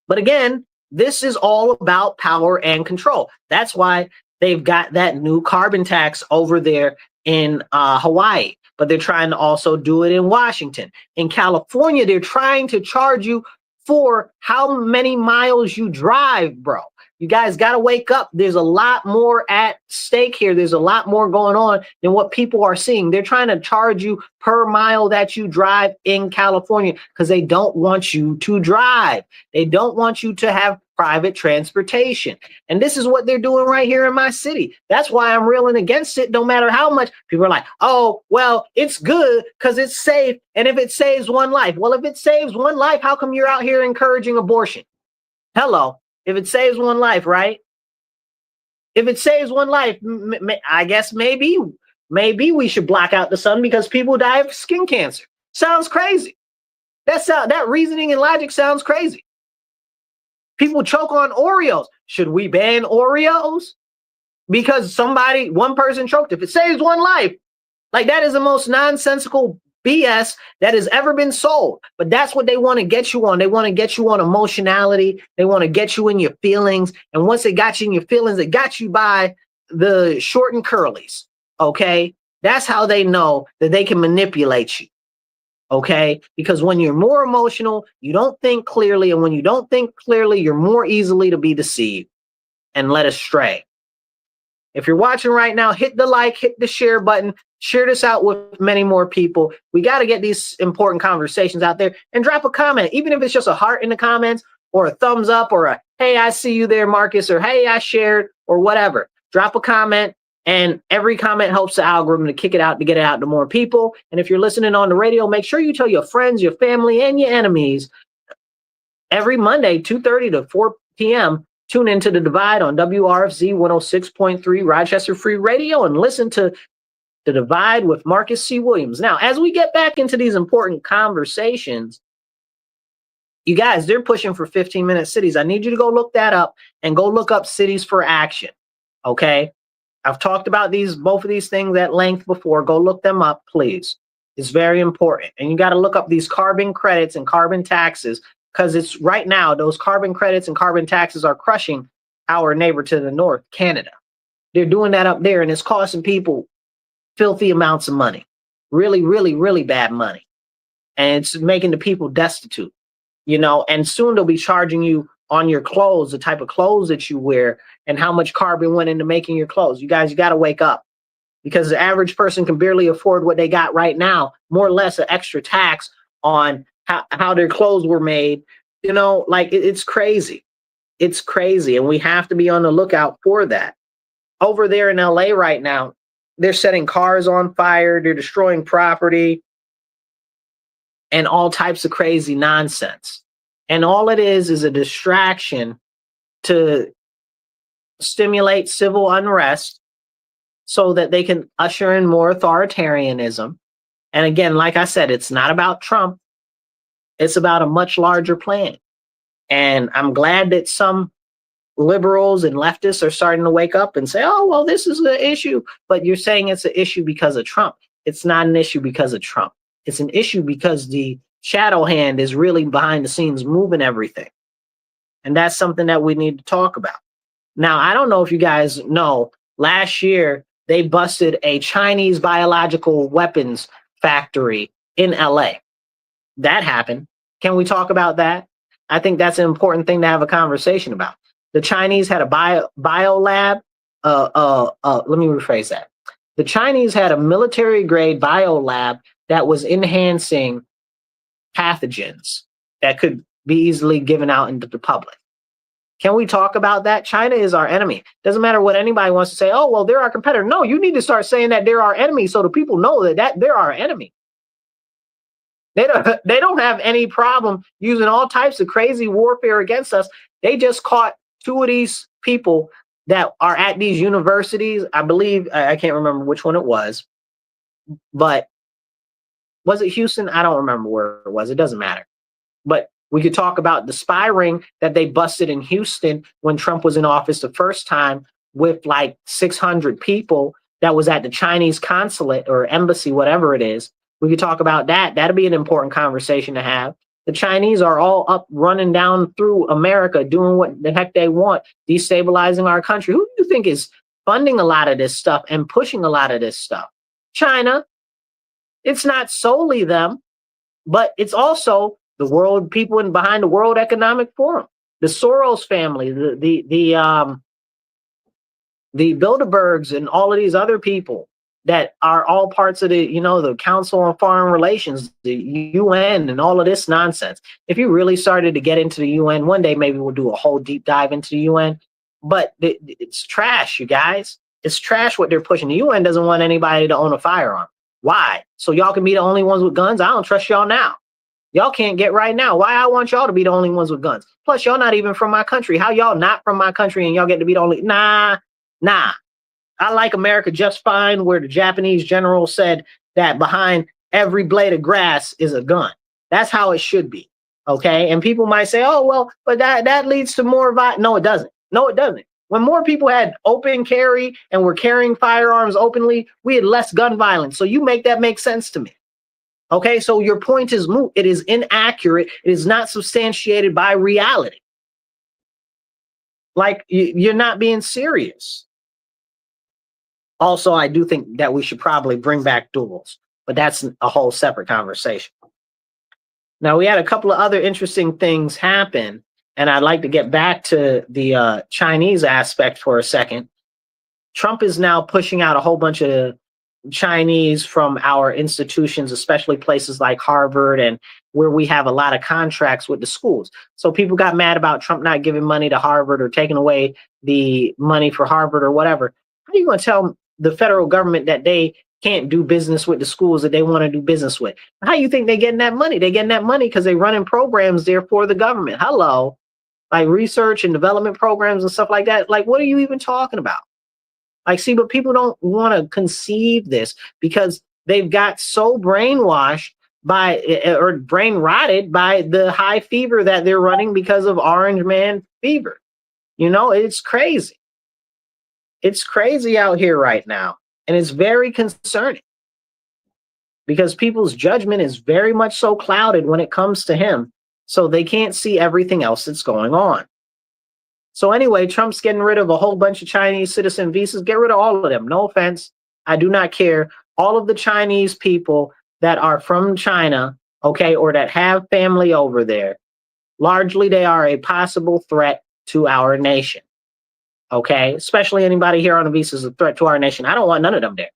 But again, this is all about power and control. That's why they've got that new carbon tax over there in Hawaii, but they're trying to also do it in Washington. In California, they're trying to charge you for how many miles you drive, bro. You guys got to wake up. There's a lot more at stake here. There's a lot more going on than what people are seeing. They're trying to charge you per mile that you drive in California because they don't want you to drive. They don't want you to have private transportation. And this is what they're doing right here in my city. That's why I'm reeling against it, no matter how much. People are like, oh, well, it's good because it's safe. And if it saves one life, well, if it saves one life, how come you're out here encouraging abortion? Hello. If it saves one life, right? If it saves one life, I guess maybe we should block out the sun because people die of skin cancer. Sounds crazy. That reasoning and logic sounds crazy. People choke on Oreos. Should we ban Oreos? Because one person choked. If it saves one life, like, that is the most nonsensical BS that has ever been sold. But that's what they want to get you on. They want to get you on emotionality. They want to get you in your feelings. And once they got you in your feelings, it got you by the short and curlies. Okay. That's how they know that they can manipulate you. Okay. Because when you're more emotional, you don't think clearly. And when you don't think clearly, you're more easily to be deceived and led astray. If you're watching right now, hit the like, hit the share button, share this out with many more people. We got to get these important conversations out there, and drop a comment, even if it's just a heart in the comments or a thumbs up or a, hey, I see you there, Marcus, or hey, I shared, or whatever. Drop a comment, and every comment helps the algorithm to kick it out, to get it out to more people. And if you're listening on the radio, make sure you tell your friends, your family, and your enemies every Monday, 2:30 to 4 p.m., tune into The Divide on WRFZ 106.3 Rochester Free Radio and listen to The Divide with Marcus C. Williams. Now, as we get back into these important conversations, you guys, they're pushing for 15-minute cities. I need you to go look that up and go look up Cities for Action. Okay? I've talked about both of these things at length before. Go look them up, please. It's very important. And you got to look up these carbon credits and carbon taxes, because it's right now, those carbon credits and carbon taxes are crushing our neighbor to the north, Canada. They're doing that up there, and it's costing people filthy amounts of money. Really, really, really bad money. And it's making the people destitute, and soon they'll be charging you on your clothes, the type of clothes that you wear, and how much carbon went into making your clothes. You guys, you got to wake up, because the average person can barely afford what they got right now, more or less an extra tax on how their clothes were made. It's crazy. It's crazy. And we have to be on the lookout for that. Over there in LA right now, They're setting cars on fire. They're destroying property and all types of crazy nonsense. And all it is a distraction to stimulate civil unrest so that they can usher in more authoritarianism. And again, like I said, it's not about Trump. It's about a much larger plan. And I'm glad that some liberals and leftists are starting to wake up and say, oh, well, this is an issue. But you're saying it's an issue because of Trump. It's not an issue because of Trump. It's an issue because the shadow hand is really behind the scenes moving everything. And that's something that we need to talk about. Now, I don't know if you guys know, last year, they busted a Chinese biological weapons factory in LA. That happened. Can we talk about that? I think that's an important thing to have a conversation about. The Chinese had a bio lab. Let me rephrase that. The Chinese had a military grade bio lab that was enhancing pathogens that could be easily given out into the public. Can we talk about that? China is our enemy. Doesn't matter what anybody wants to say. Oh, well, they're our competitor. No, you need to start saying that they're our enemy so the people know that they're our enemy. They don't have any problem using all types of crazy warfare against us. They just caught two of these people that are at these universities. I believe, I can't remember which one it was, but was it Houston? I don't remember where it was. It doesn't matter. But we could talk about the spy ring that they busted in Houston when Trump was in office the first time with like 600 people that was at the Chinese consulate or embassy, whatever it is. We could talk about that. That'd be an important conversation to have. The Chinese are all up running down through America, doing what the heck they want, destabilizing our country. Who do you think is funding a lot of this stuff and pushing a lot of this stuff? China. It's not solely them, but it's also the world people in behind the World Economic Forum, the Soros family, the Bilderbergs, and all of these other people that are all parts of the, the Council on Foreign Relations, the UN, and all of this nonsense. If you really started to get into the UN, one day maybe we'll do a whole deep dive into the UN. But it's trash, you guys. It's trash what they're pushing. The UN doesn't want anybody to own a firearm. Why? So y'all can be the only ones with guns? I don't trust y'all now. Y'all can't get right now. Why I want y'all to be the only ones with guns? Plus, y'all not even from my country. How y'all not from my country and y'all get to be the only? Nah. I like America just fine, where the Japanese general said that behind every blade of grass is a gun. That's how it should be. Okay. And people might say, oh, well, but that leads to more violence. No, it doesn't. No, it doesn't. When more people had open carry and were carrying firearms openly, we had less gun violence. So you make that make sense to me. Okay, so your point is moot. It is inaccurate. It is not substantiated by reality. Like, you're not being serious. Also, I do think that we should probably bring back duels, but that's a whole separate conversation. Now, we had a couple of other interesting things happen, and I'd like to get back to the Chinese aspect for a second. Trump is now pushing out a whole bunch of Chinese from our institutions, especially places like Harvard, and where we have a lot of contracts with the schools. So people got mad about Trump not giving money to Harvard or taking away the money for Harvard or whatever. How are you going to tell the federal government that they can't do business with the schools that they want to do business with? How do you think they're getting that money? They're getting that money because they're running programs there for the government. Hello. Like research and development programs and stuff like that. Like, what are you even talking about? Like, see, but people don't want to conceive this because they've got so brainwashed by, or brain rotted by, the high fever that they're running because of Orange Man fever. It's crazy. It's crazy out here right now. And it's very concerning because people's judgment is very much so clouded when it comes to him. So they can't see everything else that's going on. So anyway, Trump's getting rid of a whole bunch of Chinese citizen visas. Get rid of all of them. No offense. I do not care. All of the Chinese people that are from China, okay, or that have family over there, largely they are a possible threat to our nation. Okay, especially anybody here on a visa is a threat to our nation. I don't want none of them there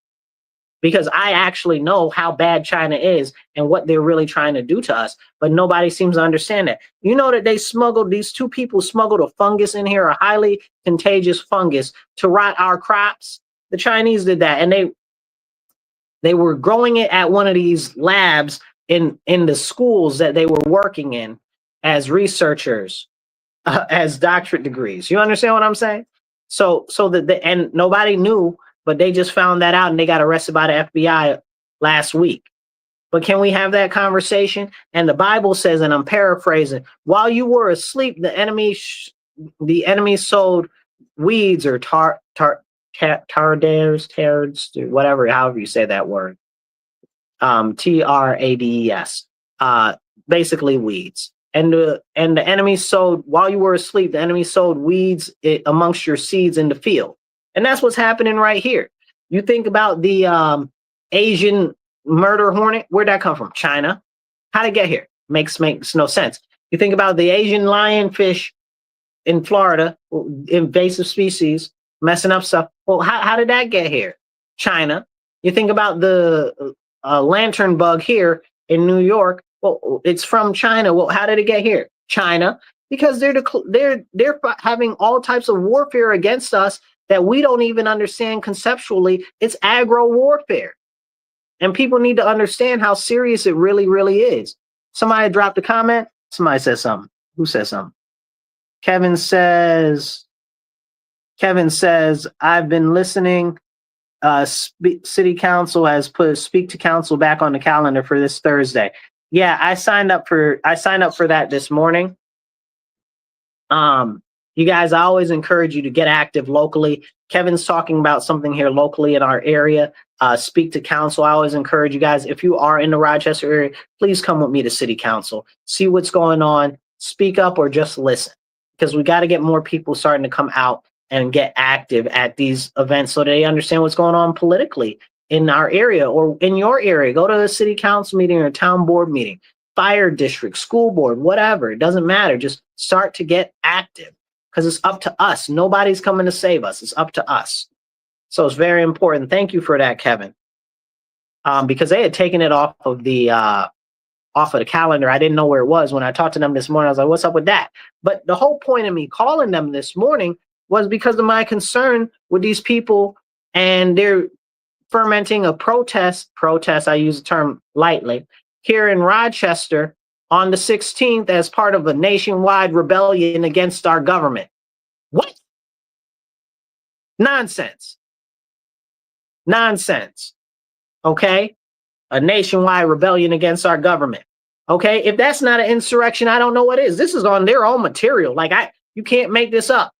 because I actually know how bad China is and what they're really trying to do to us. But nobody seems to understand that. You know that these two people smuggled a fungus in here, a highly contagious fungus, to rot our crops. The Chinese did that, and They were growing it at one of these labs in the schools that they were working in as researchers, as doctorate degrees. You understand what I'm saying? So and nobody knew, but they just found that out and they got arrested by the FBI last week. But can we have that conversation? And the Bible says, and I'm paraphrasing, while you were asleep, the enemy sowed weeds or tards, whatever, however you say that word. TRADES, basically weeds. And the enemy sowed, while you were asleep, the enemy sowed weeds amongst your seeds in the field. And that's what's happening right here. You think about the Asian murder hornet. Where'd that come from? China. How'd it get here? Makes no sense. You think about the Asian lionfish in Florida, invasive species, messing up stuff. Well, how did that get here? China. You think about the lantern bug here in New York. Well, it's from China. Well, how did it get here? China. Because they're having all types of warfare against us that we don't even understand conceptually. It's agro warfare. And people need to understand how serious it really, really is. Somebody dropped a comment. Somebody said something. Who said something? Kevin says, I've been listening. City Council has put Speak to Council back on the calendar for this Thursday. Yeah, I signed up for that this morning. You guys, I always encourage you to get active locally. Kevin's talking about something here locally in our area. Speak to Council. I always encourage you guys, if you are in the Rochester area, please come with me to City Council. See what's going on. Speak up or just listen, because we got to get more people starting to come out and get active at these events so they understand what's going on politically in our area or in your area. Go to a city council meeting or a town board meeting, fire district, school board, whatever. It doesn't matter. Just start to get active, because it's up to us. Nobody's coming to save us. It's up to us. So it's very important. Thank you for that, Kevin. Because they had taken it off of the calendar. I didn't know where it was. When I talked to them this morning, I was like, what's up with that? But the whole point of me calling them this morning was because of my concern with these people, and they're fermenting a protest, I use the term lightly, here in Rochester on the 16th as part of a nationwide rebellion against our government. What? Nonsense. Okay? A nationwide rebellion against our government. Okay? If that's not an insurrection, I don't know what is. This is on their own material. Like, you can't make this up.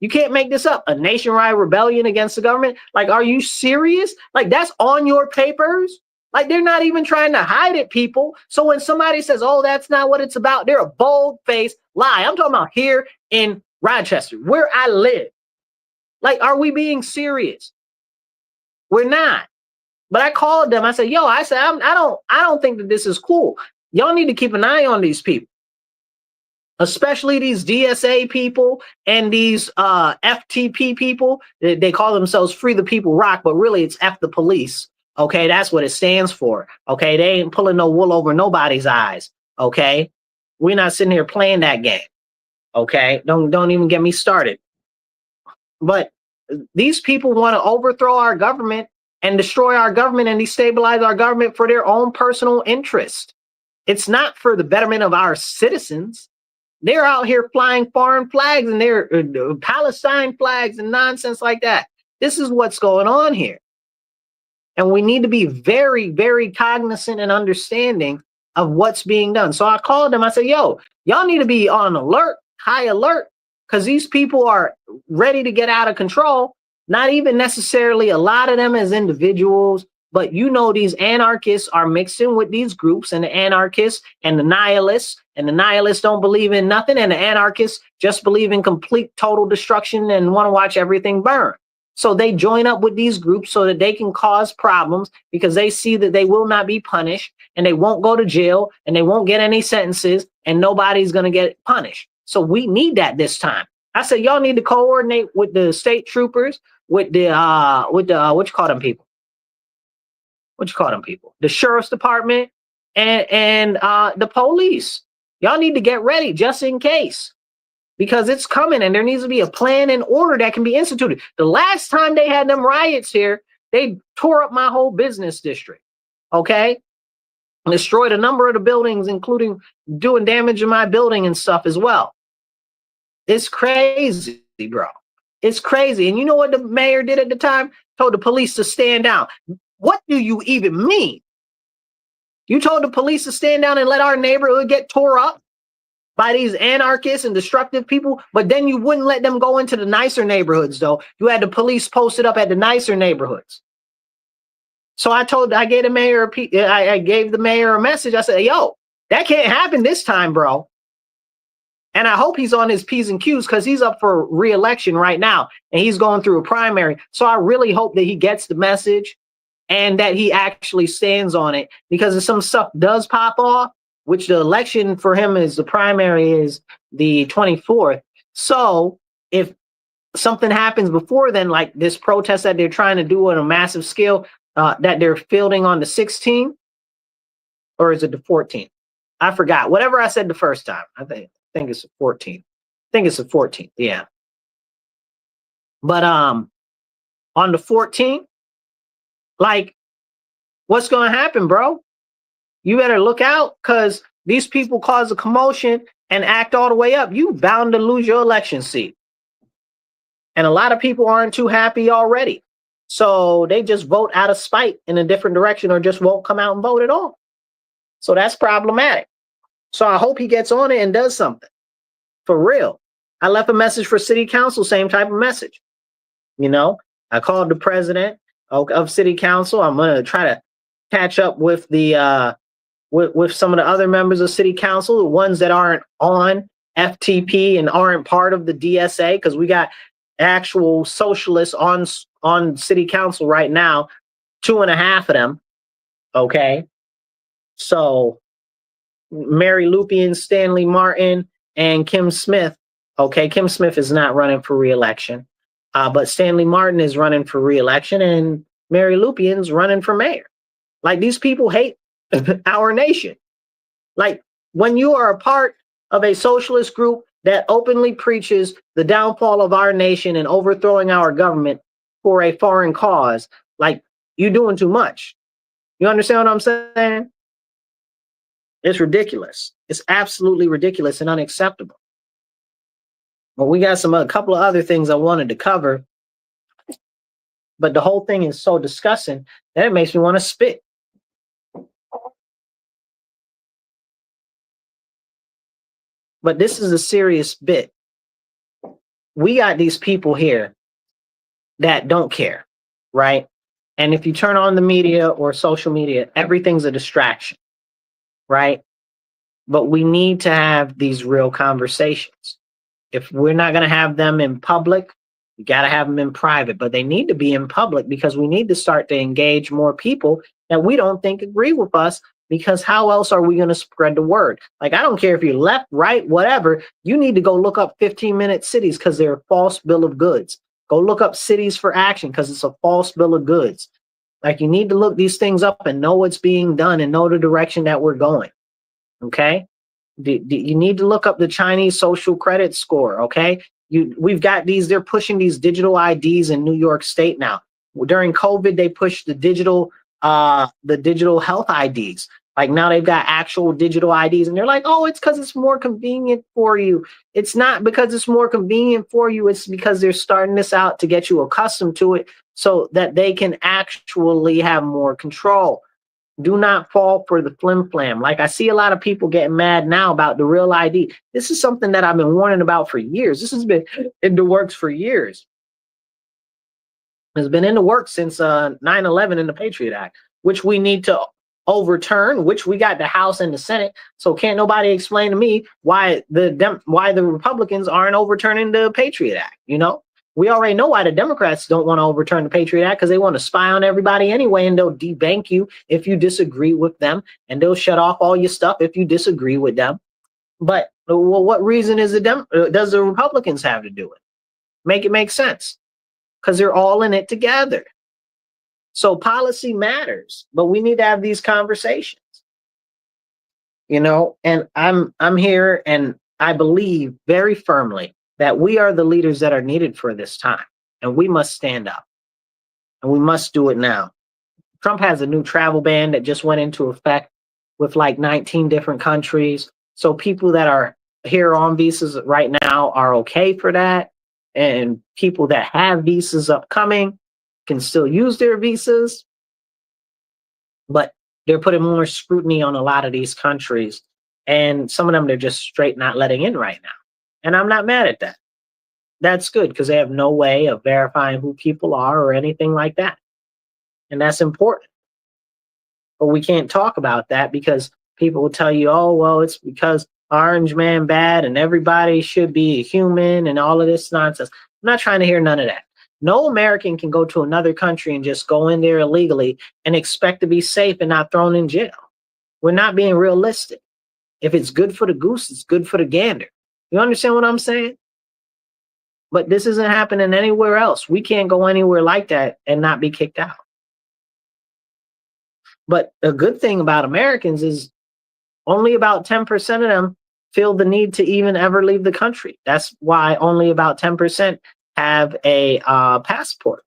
You can't make this up. A nationwide rebellion against the government? Like, are you serious? Like, that's on your papers? Like, they're not even trying to hide it, people. So when somebody says, oh, that's not what it's about, they're a bold-faced lie. I'm talking about here in Rochester, where I live. Like, are we being serious? We're not. But I called them. I said, I don't think that this is cool. Y'all need to keep an eye on these people, especially these DSA people and these FTP people. They call themselves Free the People Rock, but really it's F the Police. Okay, that's what it stands for. Okay, they ain't pulling no wool over nobody's eyes. Okay, we're not sitting here playing that game. Okay, don't even get me started. But these people want to overthrow our government and destroy our government and destabilize our government for their own personal interest. It's not for the betterment of our citizens. They're out here flying foreign flags and they're Palestine flags and nonsense like that. This is what's going on here. And we need to be very, very cognizant and understanding of what's being done. So I called them. I said, y'all need to be on alert, high alert, because these people are ready to get out of control. Not even necessarily a lot of them as individuals, but these anarchists are mixed in with these groups, and the anarchists and the nihilists don't believe in nothing, and the anarchists just believe in complete total destruction and want to watch everything burn. So they join up with these groups so that they can cause problems, because they see that they will not be punished and they won't go to jail and they won't get any sentences and nobody's going to get punished. So we need that this time. I said, y'all need to coordinate with the state troopers, with the what you call them people? The sheriff's department and the police. Y'all need to get ready just in case, because it's coming and there needs to be a plan and order that can be instituted. The last time they had them riots here, They tore up my whole business district. Okay. Destroyed a number of the buildings, including doing damage to my building and stuff as well. It's crazy, bro. It's crazy. And you know what the mayor did at the time? Told the police to stand down. What do you even mean? You told the police to stand down and let our neighborhood get tore up by these anarchists and destructive people, but then you wouldn't let them go into the nicer neighborhoods, though. You had the police posted up at the nicer neighborhoods. So I gave the mayor a message. I said, yo, that can't happen this time, bro. And I hope he's on his P's and Q's because he's up for re-election right now and he's going through a primary. So I really hope that he gets the message and that he actually stands on it, because if some stuff does pop off, which the election for him is, the primary is the 24th. So if something happens before then, like this protest that they're trying to do on a massive scale, that they're fielding on the 16th, or is it the 14th? I forgot. Whatever I said the first time. I think it's the 14th. I think it's the 14th. Yeah. But on the 14th, like, what's going to happen, bro? You better look out, because these people cause a commotion and act all the way up. You bound to lose your election seat. And a lot of people aren't too happy already. So they just vote out of spite in a different direction, or just won't come out and vote at all. So that's problematic. So I hope he gets on it and does something for real. I left a message for city council, same type of message. You know, I called the president of city council. I'm going to try to catch up with the with some of the other members of city council, the ones that aren't on FTP and aren't part of the DSA, because we got actual socialists on city council right now, 2.5 of them. Okay. So Mary Lupian, Stanley Martin, and Kim Smith. Okay. Kim Smith is not running for re-election, but Stanley Martin is running for re-election, and Mary Lupian's running for mayor. Like, these people hate our nation. Like, when you are a part of a socialist group that openly preaches the downfall of our nation and overthrowing our government for a foreign cause, like, you're doing too much. You understand what I'm saying? It's ridiculous. It's absolutely ridiculous and unacceptable. But we got a couple of other things I wanted to cover, but the whole thing is so disgusting that it makes me want to spit. But this is a serious bit. We got these people here that don't care, right? And if you turn on the media or social media, everything's a distraction, right? But we need to have these real conversations. If we're not going to have them in public, we got to have them in private, but they need to be in public, because we need to start to engage more people that we don't think agree with us, because how else are we going to spread the word? Like, I don't care if you're left, right, whatever, you need to go look up 15-minute cities, because they're a false bill of goods. Go look up cities for action, because it's a false bill of goods. Like, you need to look these things up and know what's being done and know the direction that we're going. Okay? You need to look up the Chinese social credit score. Okay? We've got they're pushing these digital IDs in New York State now. During COVID, they pushed the digital health IDs. Like, now they've got actual digital IDs, and they're like, oh, it's because it's more convenient for you. It's not because it's more convenient for you. It's because they're starting this out to get you accustomed to it so that they can actually have more control. Do not fall for the flim flam. Like, I see a lot of people getting mad now about the real ID. This is something that I've been warning about for years. This has been in the works for years. It's been in the works since 9/11 and the Patriot Act, which we need to overturn, which we got the House and the Senate. So can't nobody explain to me why the Republicans aren't overturning the Patriot Act. You know, we already know why the Democrats don't want to overturn the Patriot Act, because they want to spy on everybody anyway, and they'll debank you if you disagree with them, and they'll shut off all your stuff if you disagree with them. But well, what reason does the Republicans have to do it? Make it make sense, because they're all in it together. So policy matters, but we need to have these conversations, you know, and I'm here, and I believe very firmly that we are the leaders that are needed for this time, and we must stand up. and we must do it now. Trump has a new travel ban that just went into effect with like 19 different countries. So people that are here on visas right now are okay for that. And people that have visas upcoming can still use their visas. But they're putting more scrutiny on a lot of these countries. And some of them they're just straight not letting in right now. And I'm not mad at that. That's good because they have no way of verifying who people are or anything like that. And that's important. But we can't talk about that because people will tell you, oh, well, it's because Orange Man bad and everybody should be a human and all of this nonsense. I'm not trying to hear none of that. No American can go to another country and just go in there illegally and expect to be safe and not thrown in jail. We're not being realistic. If it's good for the goose, it's good for the gander. You understand what I'm saying? But this isn't happening anywhere else. We can't go anywhere like that and not be kicked out. But a good thing about Americans is only about 10% of them feel the need to even ever leave the country. That's why only about 10% have a passport.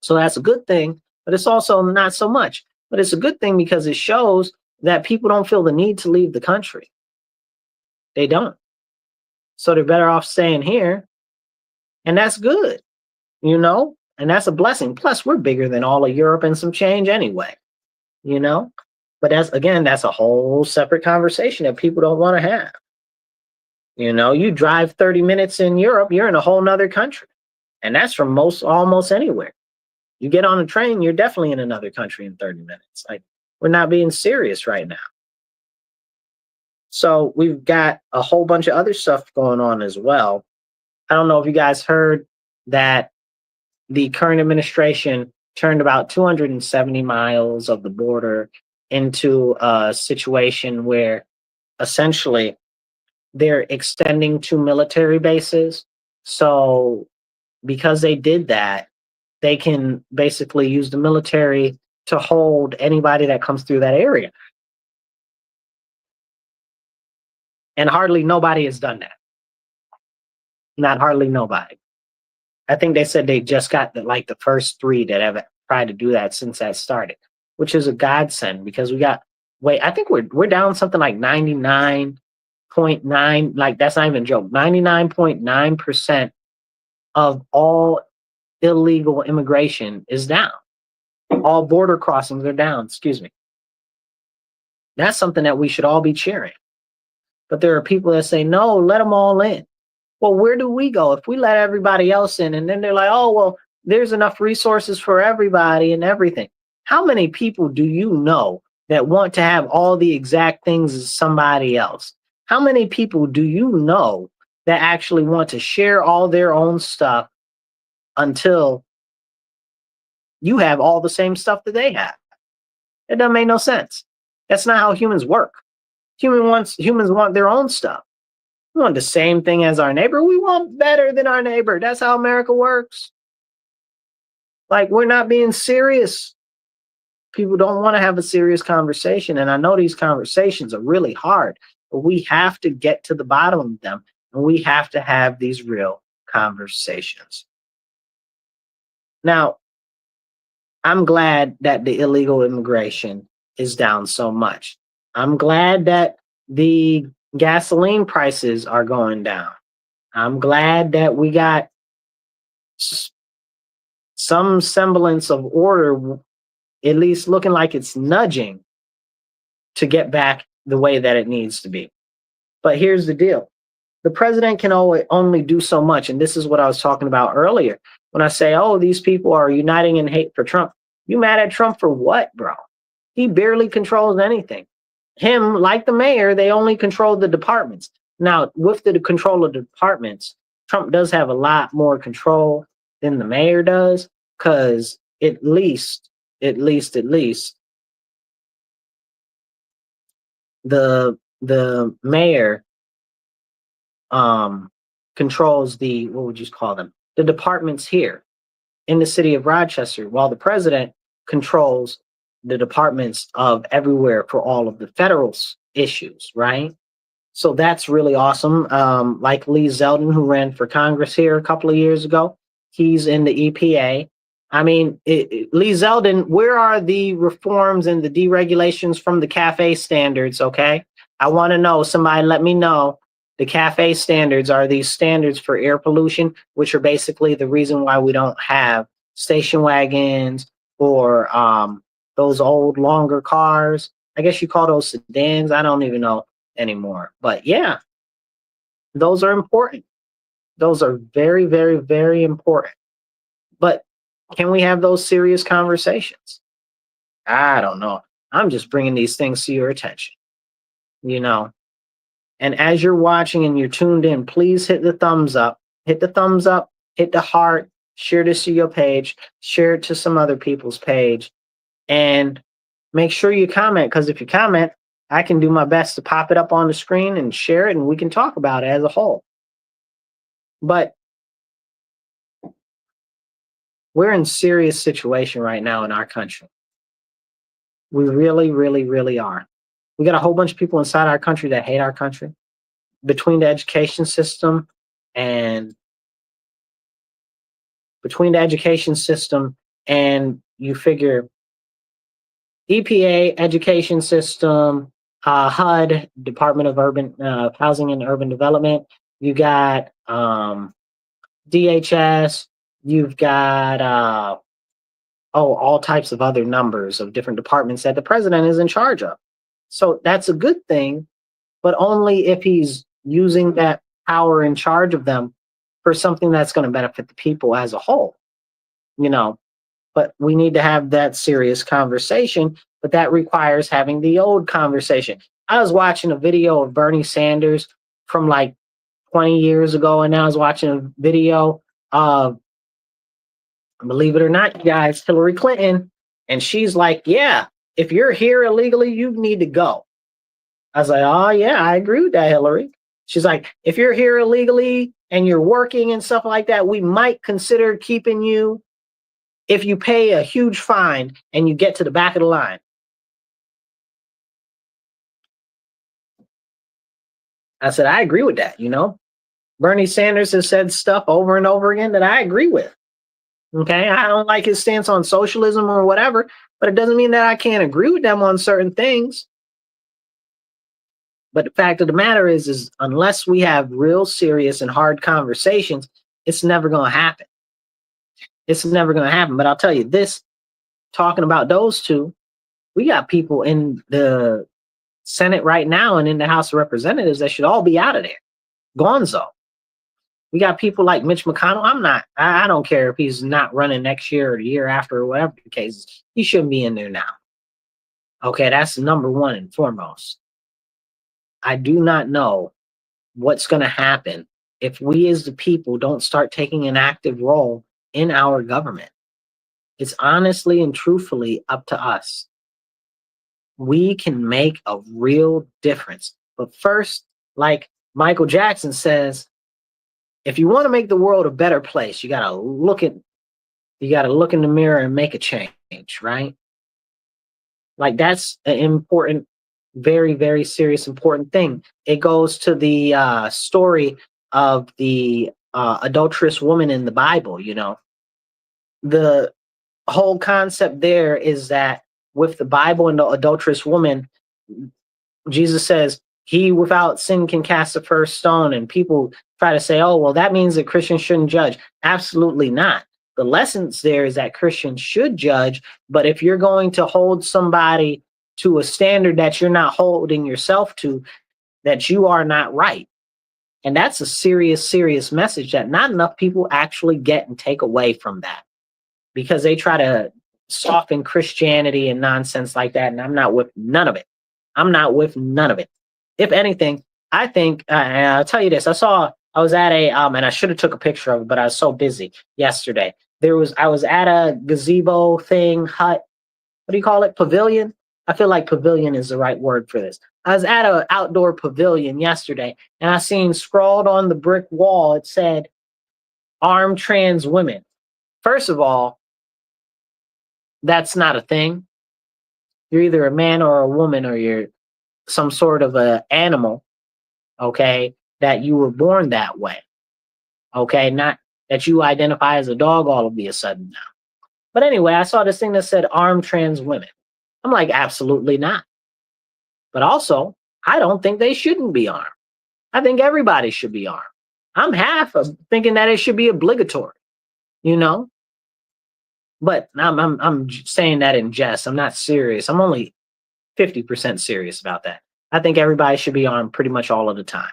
So that's a good thing, but it's also not so much. But it's a good thing because it shows that people don't feel the need to leave the country. They don't. So they're better off staying here. And that's good, you know? And that's a blessing. Plus, we're bigger than all of Europe and some change anyway, you know? But that's a whole separate conversation that people don't want to have. You know, you drive 30 minutes in Europe, you're in a whole nother country. And that's from almost anywhere. You get on a train, you're definitely in another country in 30 minutes. Like, we're not being serious right now. So we've got a whole bunch of other stuff going on as well. I don't know if you guys heard that the current administration turned about 270 miles of the border into a situation where essentially they're extending to military bases. So because they did that, they can basically use the military to hold anybody that comes through that area. And hardly nobody has done that. Not hardly nobody. I think they said they just got the first 3 that have tried to do that since that started, which is a godsend because I think we're down something like 99.9, like that's not even a joke, 99.9% of all illegal immigration is down. All border crossings are down, excuse me. That's something that we should all be cheering. But there are people that say, no, let them all in. Well, where do we go if we let everybody else in? And then they're like, oh, well, there's enough resources for everybody and everything. How many people do you know that want to have all the exact things as somebody else? How many people do you know that actually want to share all their own stuff until you have all the same stuff that they have? It doesn't make no sense. That's not how humans work. Humans want their own stuff. We want the same thing as our neighbor. We want better than our neighbor. That's how America works. Like, we're not being serious. People don't want to have a serious conversation. And I know these conversations are really hard, but we have to get to the bottom of them. And we have to have these real conversations. Now, I'm glad that the illegal immigration is down so much. I'm glad that the gasoline prices are going down. I'm glad that we got some semblance of order, at least looking like it's nudging to get back the way that it needs to be. But here's the deal. The president can only do so much. And this is what I was talking about earlier. When I say, oh, these people are uniting in hate for Trump. You mad at Trump for what, bro? He barely controls anything. Him, like the mayor, they only control the departments. Now, with the control of the departments, Trump does have a lot more control than the mayor does, because at least the mayor controls the, what would you call them? The departments here in the city of Rochester, while the president controls the departments of everywhere for all of the federal issues, right? So that's really awesome. Like Lee Zeldin, who ran for Congress here a couple of years ago, He's in the EPA. I mean, Lee Zeldin, where are the reforms and the deregulations from the CAFE standards? Okay. I want to know, somebody let me know. The CAFE standards are these standards for air pollution, which are basically the reason why we don't have station wagons or those old longer cars. I guess you call those sedans. I don't even know anymore. But yeah, those are important. Those are very, very, very important. But can we have those serious conversations? I don't know. I'm just bringing these things to your attention, you know. And as you're watching and you're tuned in, please hit the thumbs up, hit the heart, share this to your page, share it to some other people's page, and make sure you comment, because if you comment, I can do my best to pop it up on the screen and share it, and we can talk about it as a whole. But we're in serious situation right now in our country. We really, really, really are. We got a whole bunch of people inside our country that hate our country. Between the education system and you figure EPA, education system, HUD, Department of Urban Housing and Urban Development. You got DHS. You've got all types of other numbers of different departments that the president is in charge of. So that's a good thing, but only if he's using that power in charge of them for something that's going to benefit the people as a whole, you know. But we need to have that serious conversation, but that requires having the old conversation. I was watching a video of Bernie Sanders from like 20 years ago, and now I was watching a video of, believe it or not, you guys, Hillary Clinton, and she's like, yeah, if you're here illegally, you need to go. I was like, oh yeah, I agree with that, Hillary. She's like, if you're here illegally and you're working and stuff like that, we might consider keeping you if you pay a huge fine and you get to the back of the line. I said, I agree with that, you know. Bernie Sanders has said stuff over and over again that I agree with. Okay, I don't like his stance on socialism or whatever, but it doesn't mean that I can't agree with them on certain things. But the fact of the matter is unless we have real serious and hard conversations, it's never going to happen. It's never going to happen. But I'll tell you this, talking about those two, we got people in the Senate right now and in the House of Representatives that should all be out of there. Gonzo. We got people like Mitch McConnell. I don't care if he's not running next year or the year after or whatever the case is. He shouldn't be in there now. Okay, that's number one and foremost. I do not know what's going to happen if we as the people don't start taking an active role in our government. It's honestly and truthfully up to us. We can make a real difference. But first, like Michael Jackson says, if you want to make the world a better place, you got to look in the mirror and make a change, right? Like that's an important, very, very serious, important thing. It goes to the story of the adulterous woman in the Bible, you know. The whole concept there is that with the Bible and the adulterous woman, Jesus says, he without sin can cast the first stone, and people try to say, oh, well, that means that Christians shouldn't judge. Absolutely not. The lessons there is that Christians should judge, but if you're going to hold somebody to a standard that you're not holding yourself to, that you are not right. And that's a serious, serious message that not enough people actually get and take away from that, because they try to soften Christianity and nonsense like that. And I'm not with none of it. I'm not with none of it. If anything, I think, I'll tell you this, I was at a, and I should have took a picture of it, but I was so busy yesterday. I was at a gazebo thing, hut, what do you call it? Pavilion? I feel like pavilion is the right word for this. I was at an outdoor pavilion yesterday, and I seen scrawled on the brick wall, it said, armed trans women. First of all, that's not a thing. You're either a man or a woman, or you're some sort of an animal, okay, that you were born that way. Okay, not that you identify as a dog all of a sudden now. But anyway, I saw this thing that said armed trans women. I'm like, absolutely not. But also, I don't think they shouldn't be armed. I think everybody should be armed. I'm half of thinking that it should be obligatory, you know? But I'm saying that in jest. I'm not serious. I'm only 50% serious about that. I think everybody should be armed pretty much all of the time.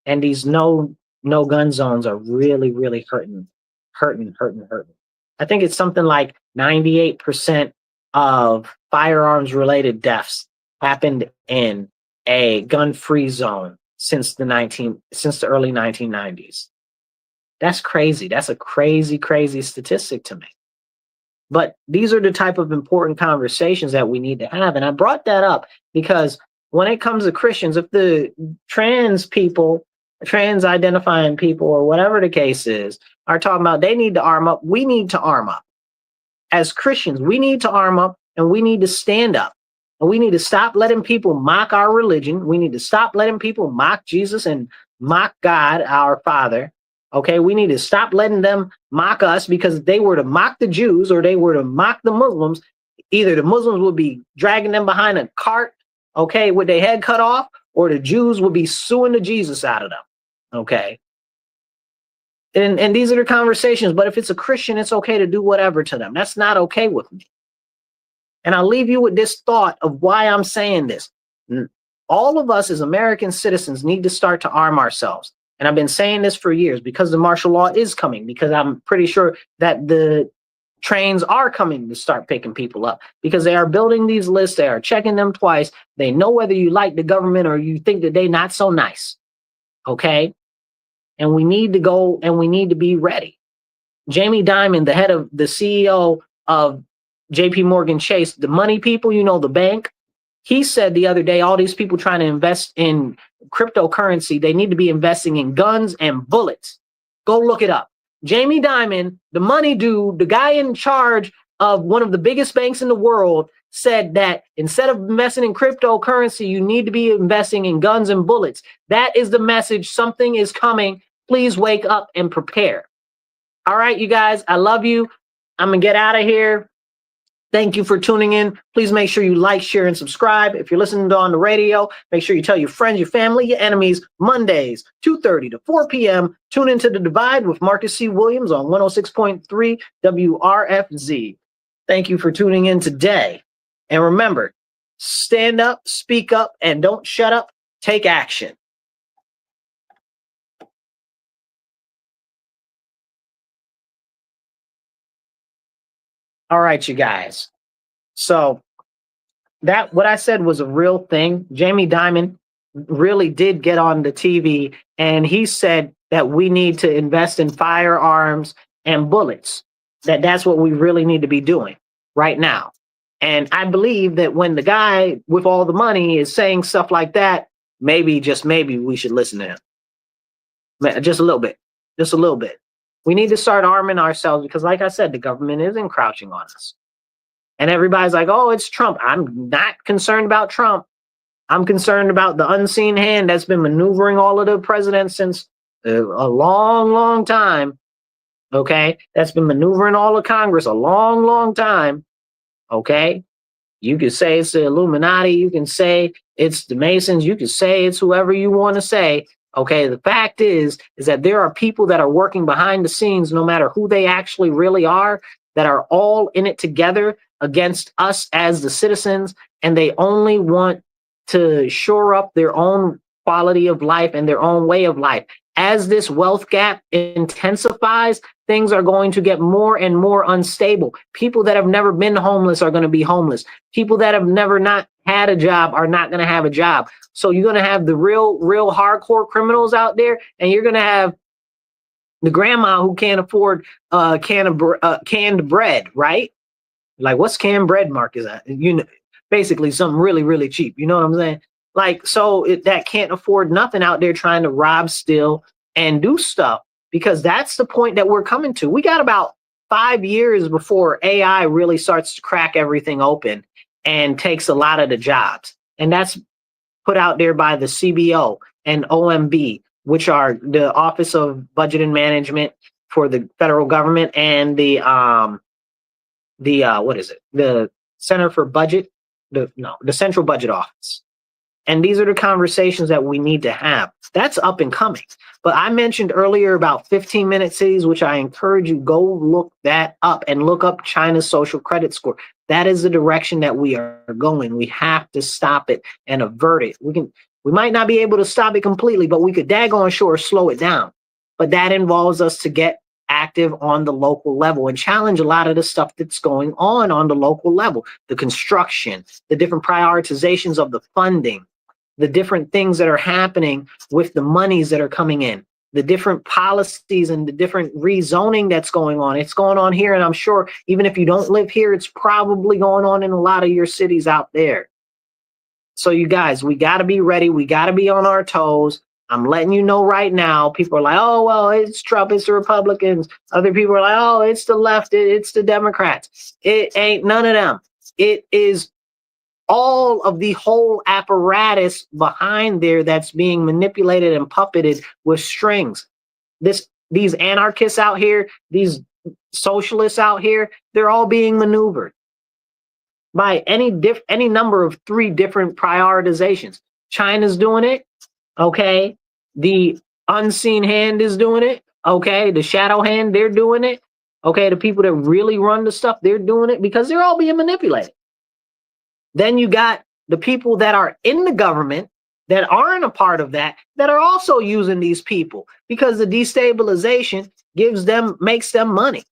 And these no gun zones are really, really hurting. I think it's something like 98% of firearms related deaths happened in a gun-free zone since the early 1990s. That's crazy. That's a crazy, crazy statistic to me. But these are the type of important conversations that we need to have. And I brought that up because when it comes to Christians, if the trans people, trans identifying people, or whatever the case is, are talking about they need to arm up, we need to arm up. As Christians, we need to arm up and we need to stand up. And we need to stop letting people mock our religion. We need to stop letting people mock Jesus and mock God, our Father. Okay, we need to stop letting them mock us, because if they were to mock the Jews or they were to mock the Muslims, either the Muslims would be dragging them behind a cart, okay, with their head cut off, or the Jews would be suing the Jesus out of them. Okay. And these are the conversations. But if it's a Christian, it's okay to do whatever to them. That's not okay with me. And I'll leave you with this thought of why I'm saying this. All of us as American citizens need to start to arm ourselves. And I've been saying this for years, because the martial law is coming, because I'm pretty sure that the trains are coming to start picking people up, because they are building these lists. They are checking them twice. They know whether you like the government or you think that they're not so nice. Okay. And we need to go and we need to be ready. Jamie Dimon, the CEO of JP Morgan Chase, the money people, you know, the bank, he said the other day, all these people trying to invest in cryptocurrency, they need to be investing in guns and bullets. Go look it up. Jamie Dimon, the money dude, the guy in charge of one of the biggest banks in the world, said that instead of investing in cryptocurrency, you need to be investing in guns and bullets. That is the message. Something is coming. Please wake up and prepare. All right, you guys, I love you. I'm going to get out of here. Thank you for tuning in. Please make sure you like, share, and subscribe. If you're listening on the radio, make sure you tell your friends, your family, your enemies. Mondays, 2:30 to 4 p.m. Tune into The Divide with Marcus C. Williams on 106.3 WRFZ. Thank you for tuning in today. And remember, stand up, speak up, and don't shut up. Take action. All right, you guys. So that what I said was a real thing. Jamie Dimon really did get on the TV, and he said that we need to invest in firearms and bullets. That's what we really need to be doing right now. And I believe that when the guy with all the money is saying stuff like that, maybe, just maybe, we should listen to him. Just a little bit. Just a little bit. We need to start arming ourselves, because like I said, the government is encroaching on us. And everybody's like, oh, it's Trump. I'm not concerned about Trump. I'm concerned about the unseen hand that's been maneuvering all of the presidents since a long, long time. Okay. That's been maneuvering all of Congress a long, long time. Okay. You could say it's the Illuminati. You can say it's the Masons. You can say it's whoever you want to say. Okay, the fact is that there are people that are working behind the scenes, no matter who they actually really are, that are all in it together against us as the citizens, and they only want to shore up their own quality of life and their own way of life. As this wealth gap intensifies, things are going to get more and more unstable. People that have never been homeless are going to be homeless. People that have never not had a job are not going to have a job. So you're going to have the real hardcore criminals out there, and you're going to have the grandma who can't afford canned bread, right? Like, what's canned bread, Mark? Is that, you know, basically something really, really cheap. You know what I'm saying? Like, so that can't afford nothing out there trying to rob, steal, and do stuff, because that's the point that we're coming to. We got about 5 years before AI really starts to crack everything open and takes a lot of the jobs. And that's put out there by the CBO and OMB, which are the Office of Budget and Management for the federal government and the what is it? The Center for Budget, the Central Budget Office. And these are the conversations that we need to have. That's up and coming. But I mentioned earlier about 15-minute cities, which I encourage you, go look that up and look up China's social credit score. That is the direction that we are going. We have to stop it and avert it. We might not be able to stop it completely, but we could daggone sure slow it down. But that involves us to get active on the local level and challenge a lot of the stuff that's going on the local level, the construction, the different prioritizations of the funding, the different things that are happening with the monies that are coming in, the different policies and the different rezoning that's going on. It's going on here, and I'm sure even if you don't live here, it's probably going on in a lot of your cities out there. So you guys, we got to be ready. We got to be on our toes. I'm letting you know right now. People are like, oh, well, it's Trump, it's the Republicans. Other people are like, oh, it's the left, it's the Democrats. It ain't none of them. It is all of the whole apparatus behind there that's being manipulated and puppeted with strings. These anarchists out here, these socialists out here, they're all being maneuvered by any number of 3 different prioritizations. China's doing it, okay? The unseen hand is doing it, okay? The shadow hand, they're doing it, okay? The people that really run the stuff, they're doing it because they're all being manipulated. Then you got the people that are in the government that aren't a part of that are also using these people because the destabilization makes them money.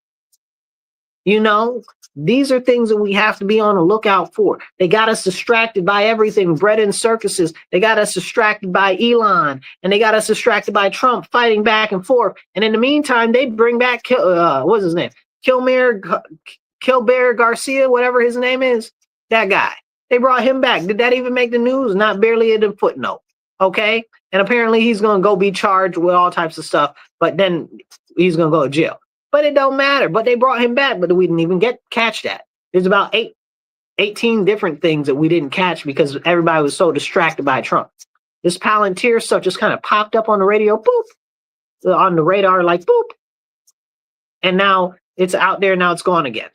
You know, these are things that we have to be on the lookout for. They got us distracted by everything, bread and circuses. They got us distracted by Elon, and they got us distracted by Trump fighting back and forth. And in the meantime, they bring back, what's his name? Kilbear Garcia, whatever his name is, that guy. They brought him back. Did that even make the news? Not barely in a footnote. Okay. And apparently he's going to go be charged with all types of stuff, but then he's going to go to jail. But it don't matter. But they brought him back, but we didn't even catch that. There's about 18 different things that we didn't catch because everybody was so distracted by Trump. This Palantir stuff just kind of popped up on the radio, boop, on the radar, like boop. And now it's out there. Now it's gone again.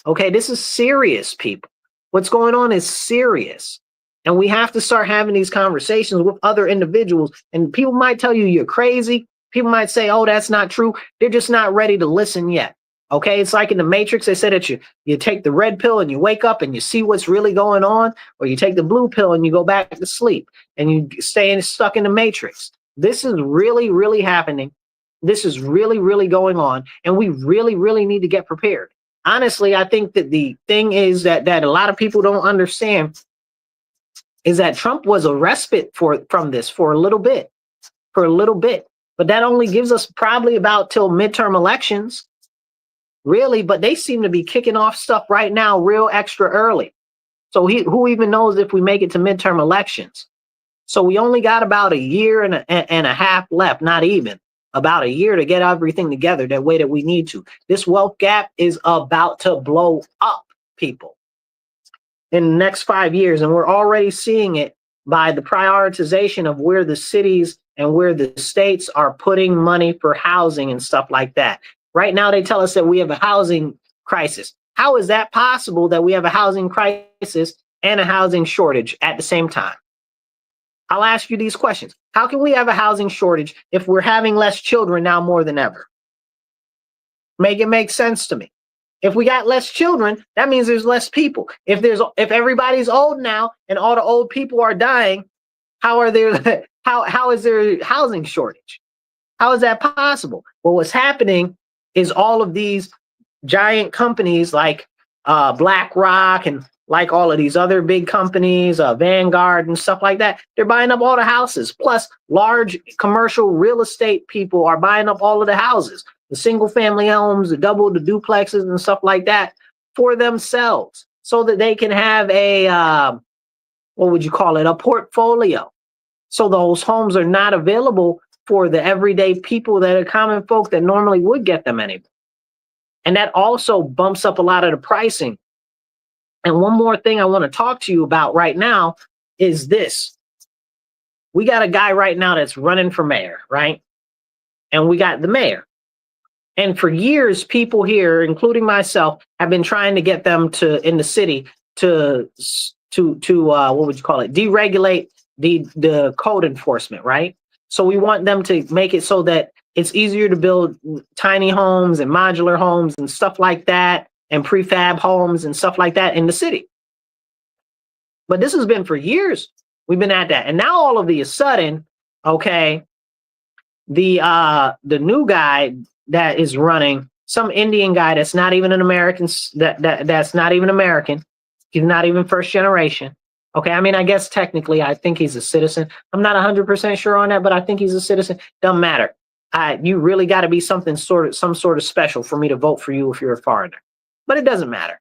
Okay. This is serious, people. What's going on is serious. And we have to start having these conversations with other individuals. And people might tell you you're crazy. People might say, oh, that's not true. They're just not ready to listen yet. Okay. It's like in the Matrix. They said that you take the red pill and you wake up and you see what's really going on, or you take the blue pill and you go back to sleep and you stay stuck in the Matrix. This is really, really happening. This is really, really going on. And we really, really need to get prepared. Honestly, I think that the thing is that a lot of people don't understand is that Trump was a respite from this for a little bit. But that only gives us probably about till midterm elections, really. But they seem to be kicking off stuff right now real extra early. So who even knows if we make it to midterm elections? So we only got about a year and a half left, not even. About a year to get everything together that way that we need to. This wealth gap is about to blow up, people, in the next 5 years. And we're already seeing it by the prioritization of where the cities and where the states are putting money for housing and stuff like that. Right now, they tell us that we have a housing crisis. How is that possible that we have a housing crisis and a housing shortage at the same time? I'll ask you these questions. How can we have a housing shortage if we're having less children now more than ever? Make it make sense to me. If we got less children, that means there's less people. If everybody's old now and all the old people are dying, how is there a housing shortage? How is that possible? Well, what's happening is all of these giant companies like BlackRock and like all of these other big companies, Vanguard and stuff like that, they're buying up all the houses. Plus, large commercial real estate people are buying up all of the houses, the single family homes, the duplexes and stuff like that for themselves so that they can have a, what would you call it, a portfolio. So those homes are not available for the everyday people that are common folk that normally would get them anyway. And that also bumps up a lot of the pricing. And one more thing I want to talk to you about right now is this. We got a guy right now that's running for mayor, right? And we got the mayor. And for years, people here, including myself, have been trying to get them to in the city to what would you call it? Deregulate the code enforcement, right? So we want them to make it so that it's easier to build tiny homes and modular homes and stuff like that, and prefab homes and stuff like that in the city. But this has been for years. We've been at that, and now all of a sudden, okay, the new guy that is running, some Indian guy that's not even an American, that's not even American. He's not even first generation. Okay, I mean, I guess technically, I think he's a citizen. I'm not 100% sure on that, but I think he's a citizen. Doesn't matter. You really got to be some sort of special for me to vote for you if you're a foreigner. But it doesn't matter.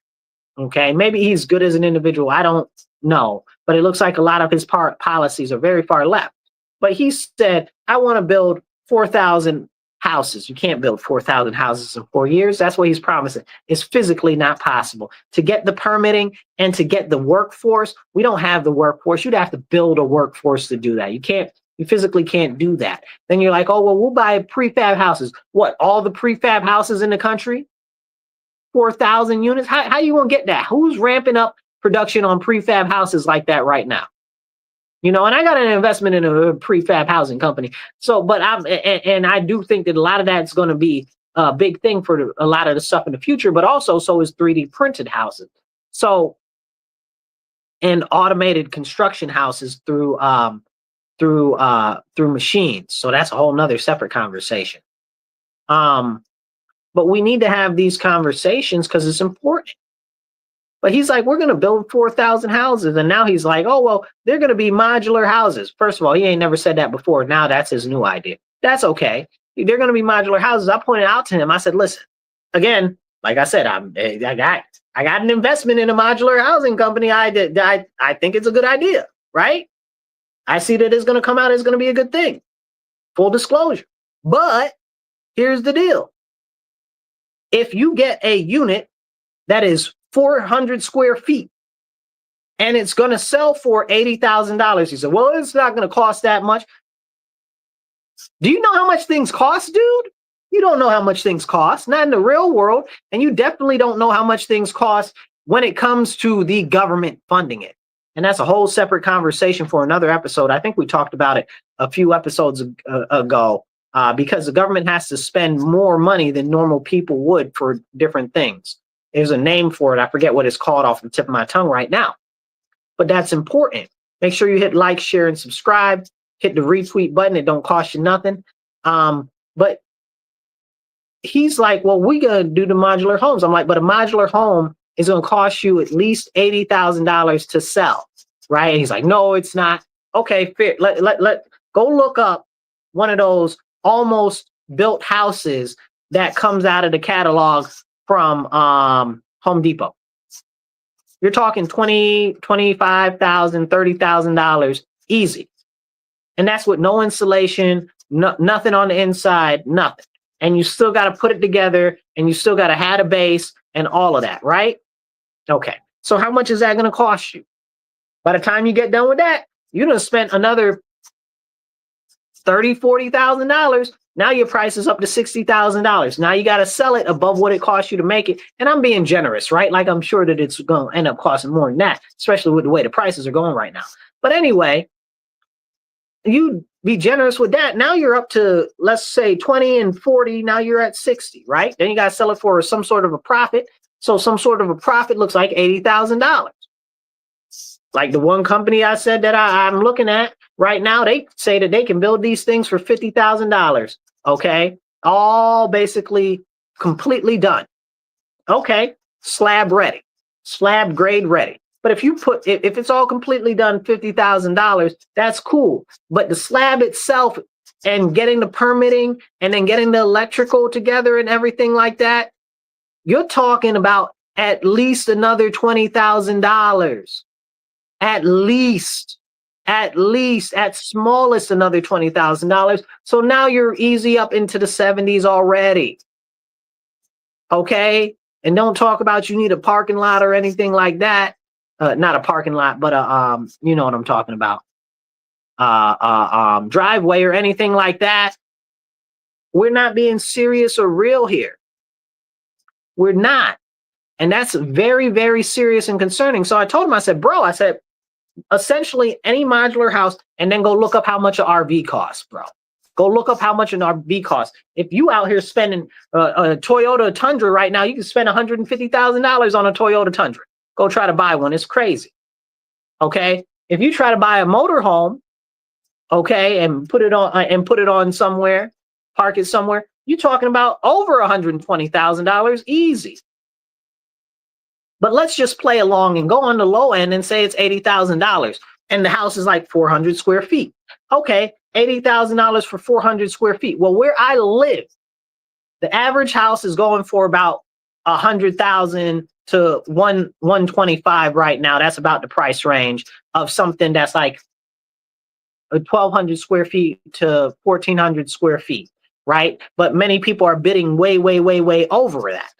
Okay, maybe he's good as an individual. I don't know, but it looks like a lot of his policies are very far left. But he said, I want to build 4,000 houses. You can't build 4,000 houses in 4 years. That's what he's promising. It's physically not possible. To get the permitting and to get the workforce, we don't have the workforce. You'd have to build a workforce to do that. You physically can't do that. Then you're like, oh, well, we'll buy prefab houses. What, all the prefab houses in the country? 4,000 units? How you gonna get that? Who's ramping up production on prefab houses like that right now? You know, and I got an investment in a prefab housing company. So, but I do think that a lot of that's going to be a big thing for a lot of the stuff in the future, but also so is 3D printed houses. So, and automated construction houses through machines. So that's a whole nother separate conversation. But we need to have these conversations because it's important. But he's like, we're going to build 4,000 houses. And now he's like, oh, well, they're going to be modular houses. First of all, he ain't never said that before. Now that's his new idea. That's okay. They're going to be modular houses. I pointed out to him, I said, listen, again, like I said, I got an investment in a modular housing company. I think it's a good idea, right? I see that it's going to come out. It's going to be a good thing. Full disclosure. But here's the deal. If you get a unit that is 400 square feet and it's going to sell for $80,000. He said, well, it's not going to cost that much. Do you know how much things cost, dude? You don't know how much things cost, not in the real world. And you definitely don't know how much things cost when it comes to the government funding it. And that's a whole separate conversation for another episode. I think we talked about it a few episodes ago because the government has to spend more money than normal people would for different things. There's a name for it. I forget what it's called off the tip of my tongue right now. But that's important. Make sure you hit like, share, and subscribe. Hit the retweet button. It don't cost you nothing. But he's like, well, we're going to do the modular homes. I'm like, but a modular home is going to cost you at least $80,000 to sell, right? And he's like, no, it's not. Okay, fair. Let go look up one of those almost built houses that comes out of the catalog from Home Depot. You're talking $20,000, $25,000, $30,000 easy. And that's with no insulation, nothing on the inside, nothing. And you still got to put it together and you still got to have a base and all of that, right? Okay. So how much is that going to cost you? By the time you get done with that, you're going to spend another $30,000, $40,000. Now your price is up to $60,000. Now you got to sell it above what it costs you to make it. And I'm being generous, right? Like I'm sure that it's going to end up costing more than that, especially with the way the prices are going right now. But anyway, you be generous with that. Now you're up to, let's say 20 and 40. Now you're at 60, right? Then you got to sell it for some sort of a profit. So some sort of a profit looks like $80,000. Like the one company I said that I'm looking at right now, they say that they can build these things for $50,000. Okay. All basically completely done. Okay. Slab ready, slab grade ready. But if it's all completely done, $50,000, that's cool. But the slab itself and getting the permitting and then getting the electrical together and everything like that, you're talking about at least another $20,000. At least, at smallest, another $20,000. So now you're easy up into the 70s already. Okay? And don't talk about you need a parking lot or anything like that. Not a parking lot, but you know what I'm talking about. Driveway or anything like that. We're not being serious or real here. We're not. And that's very, very serious and concerning. So I told him, I said, bro, I said, essentially any modular house, and then go look up how much an RV costs, bro. Go look up how much an RV costs. If you out here spending a Toyota Tundra right now, you can spend $150,000 on a Toyota Tundra. Go try to buy one. It's crazy. Okay. If you try to buy a motorhome, okay, and put it on somewhere, park it somewhere, you're talking about over $120,000 easy. But let's just play along and go on the low end and say it's $80,000 and the house is like 400 square feet. Okay, $80,000 for 400 square feet. Well, where I live, the average house is going for about 100,000 to 125 right now. That's about the price range of something that's like 1,200 square feet to 1,400 square feet, right? But many people are bidding way, way, way, way over that.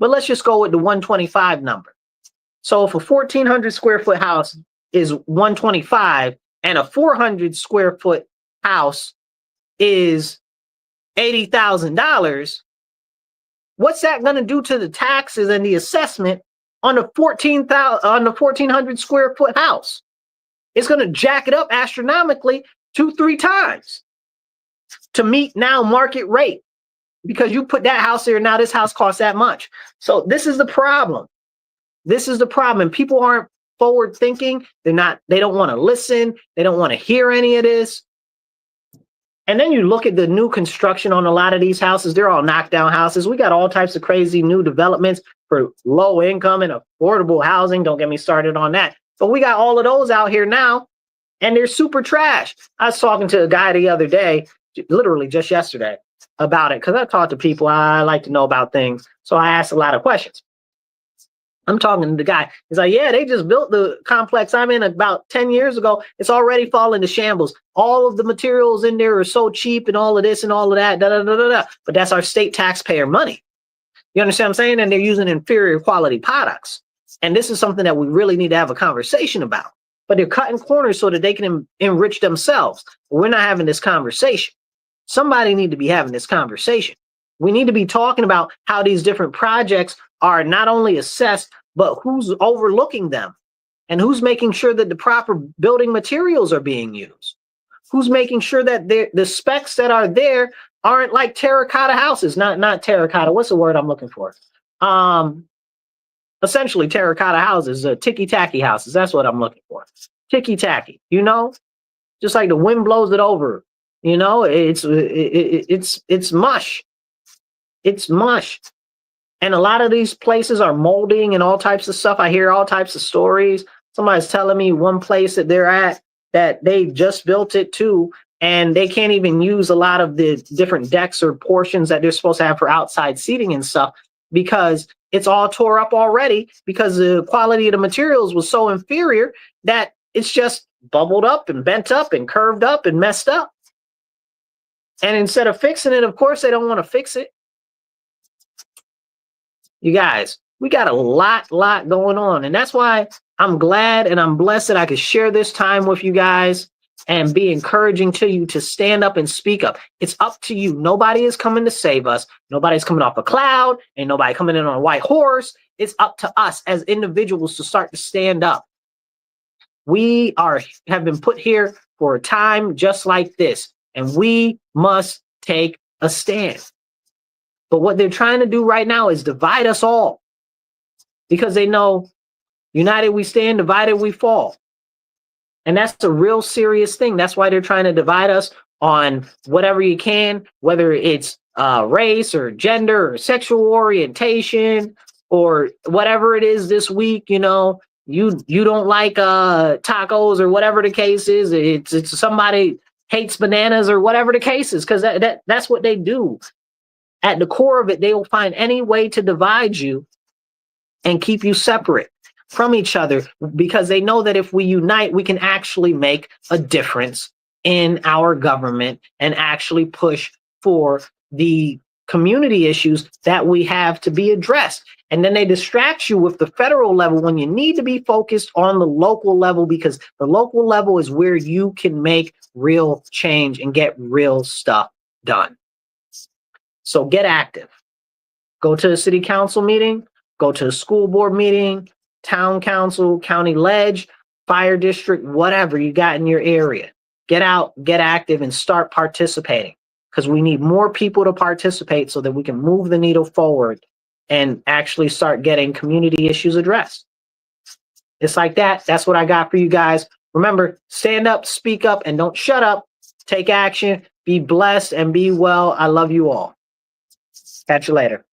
But let's just go with the 125 number. So if a 1,400 square foot house is 125 and a 400 square foot house is $80,000, what's that going to do to the taxes and the assessment on the 1,400 square foot house? It's going to jack it up astronomically 2-3 times to meet now market rate. Because you put that house there, now this house costs that much. So this is the problem. This is the problem. People aren't forward thinking. They don't want to listen. They don't want to hear any of this. And then you look at the new construction on a lot of these houses. They're all knockdown houses. We got all types of crazy new developments for low income and affordable housing. Don't get me started on that. But we got all of those out here now, and they're super trash. I was talking to a guy the other day, literally just yesterday, about it, because I talk to people. I like to know about things, so I ask a lot of questions. I'm talking to the guy. He's like, yeah, they just built the complex I'm in about 10 years ago. It's already fallen to shambles. All of the materials in there are so cheap and all of this and all of that, but that's our state taxpayer money. You understand what I'm saying? And they're using inferior quality products. And this is something that we really need to have a conversation about. But they're cutting corners so that they can enrich themselves. We're not having this conversation. Somebody need to be having this conversation. We need to be talking about how these different projects are not only assessed, but who's overlooking them and who's making sure that the proper building materials are being used. Who's making sure that the specs that are there aren't like terracotta houses, not terracotta. What's the word I'm looking for? Essentially terracotta houses, ticky-tacky houses. That's what I'm looking for. Ticky-tacky, just like the wind blows it over. It's mush. It's mush. And a lot of these places are molding and all types of stuff. I hear all types of stories. Somebody's telling me one place that they're at that they just built it too, and they can't even use a lot of the different decks or portions that they're supposed to have for outside seating and stuff because it's all tore up already because the quality of the materials was so inferior that it's just bubbled up and bent up and curved up and messed up. And instead of fixing it, of course, they don't want to fix it. You guys, we got a lot going on. And that's why I'm glad and I'm blessed that I could share this time with you guys and be encouraging to you to stand up and speak up. It's up to you. Nobody is coming to save us. Nobody's coming off a cloud. Ain't nobody coming in on a white horse. It's up to us as individuals to start to stand up. We have been put here for a time just like this. And we must take a stand. But what they're trying to do right now is divide us all because they know united we stand, divided we fall. And that's a real serious thing. That's why they're trying to divide us on whatever you can, whether it's race or gender or sexual orientation or whatever it is this week. You don't like tacos or whatever the case is. It's somebody hates bananas or whatever the case is, because that's what they do. At the core of it, they will find any way to divide you and keep you separate from each other because they know that if we unite, we can actually make a difference in our government and actually push for the community issues that we have to be addressed. And then they distract you with the federal level when you need to be focused on the local level, because the local level is where you can make real change and get real stuff done. So get active. Go to a city council meeting, go to a school board meeting, town council, county ledge, fire district, whatever you got in your area. Get out, get active, and start participating, because we need more people to participate so that we can move the needle forward and actually start getting community issues addressed. It's like that. That's what I got for you guys. Remember, stand up, speak up, and don't shut up. Take action. Be blessed and be well. I love you all. Catch you later.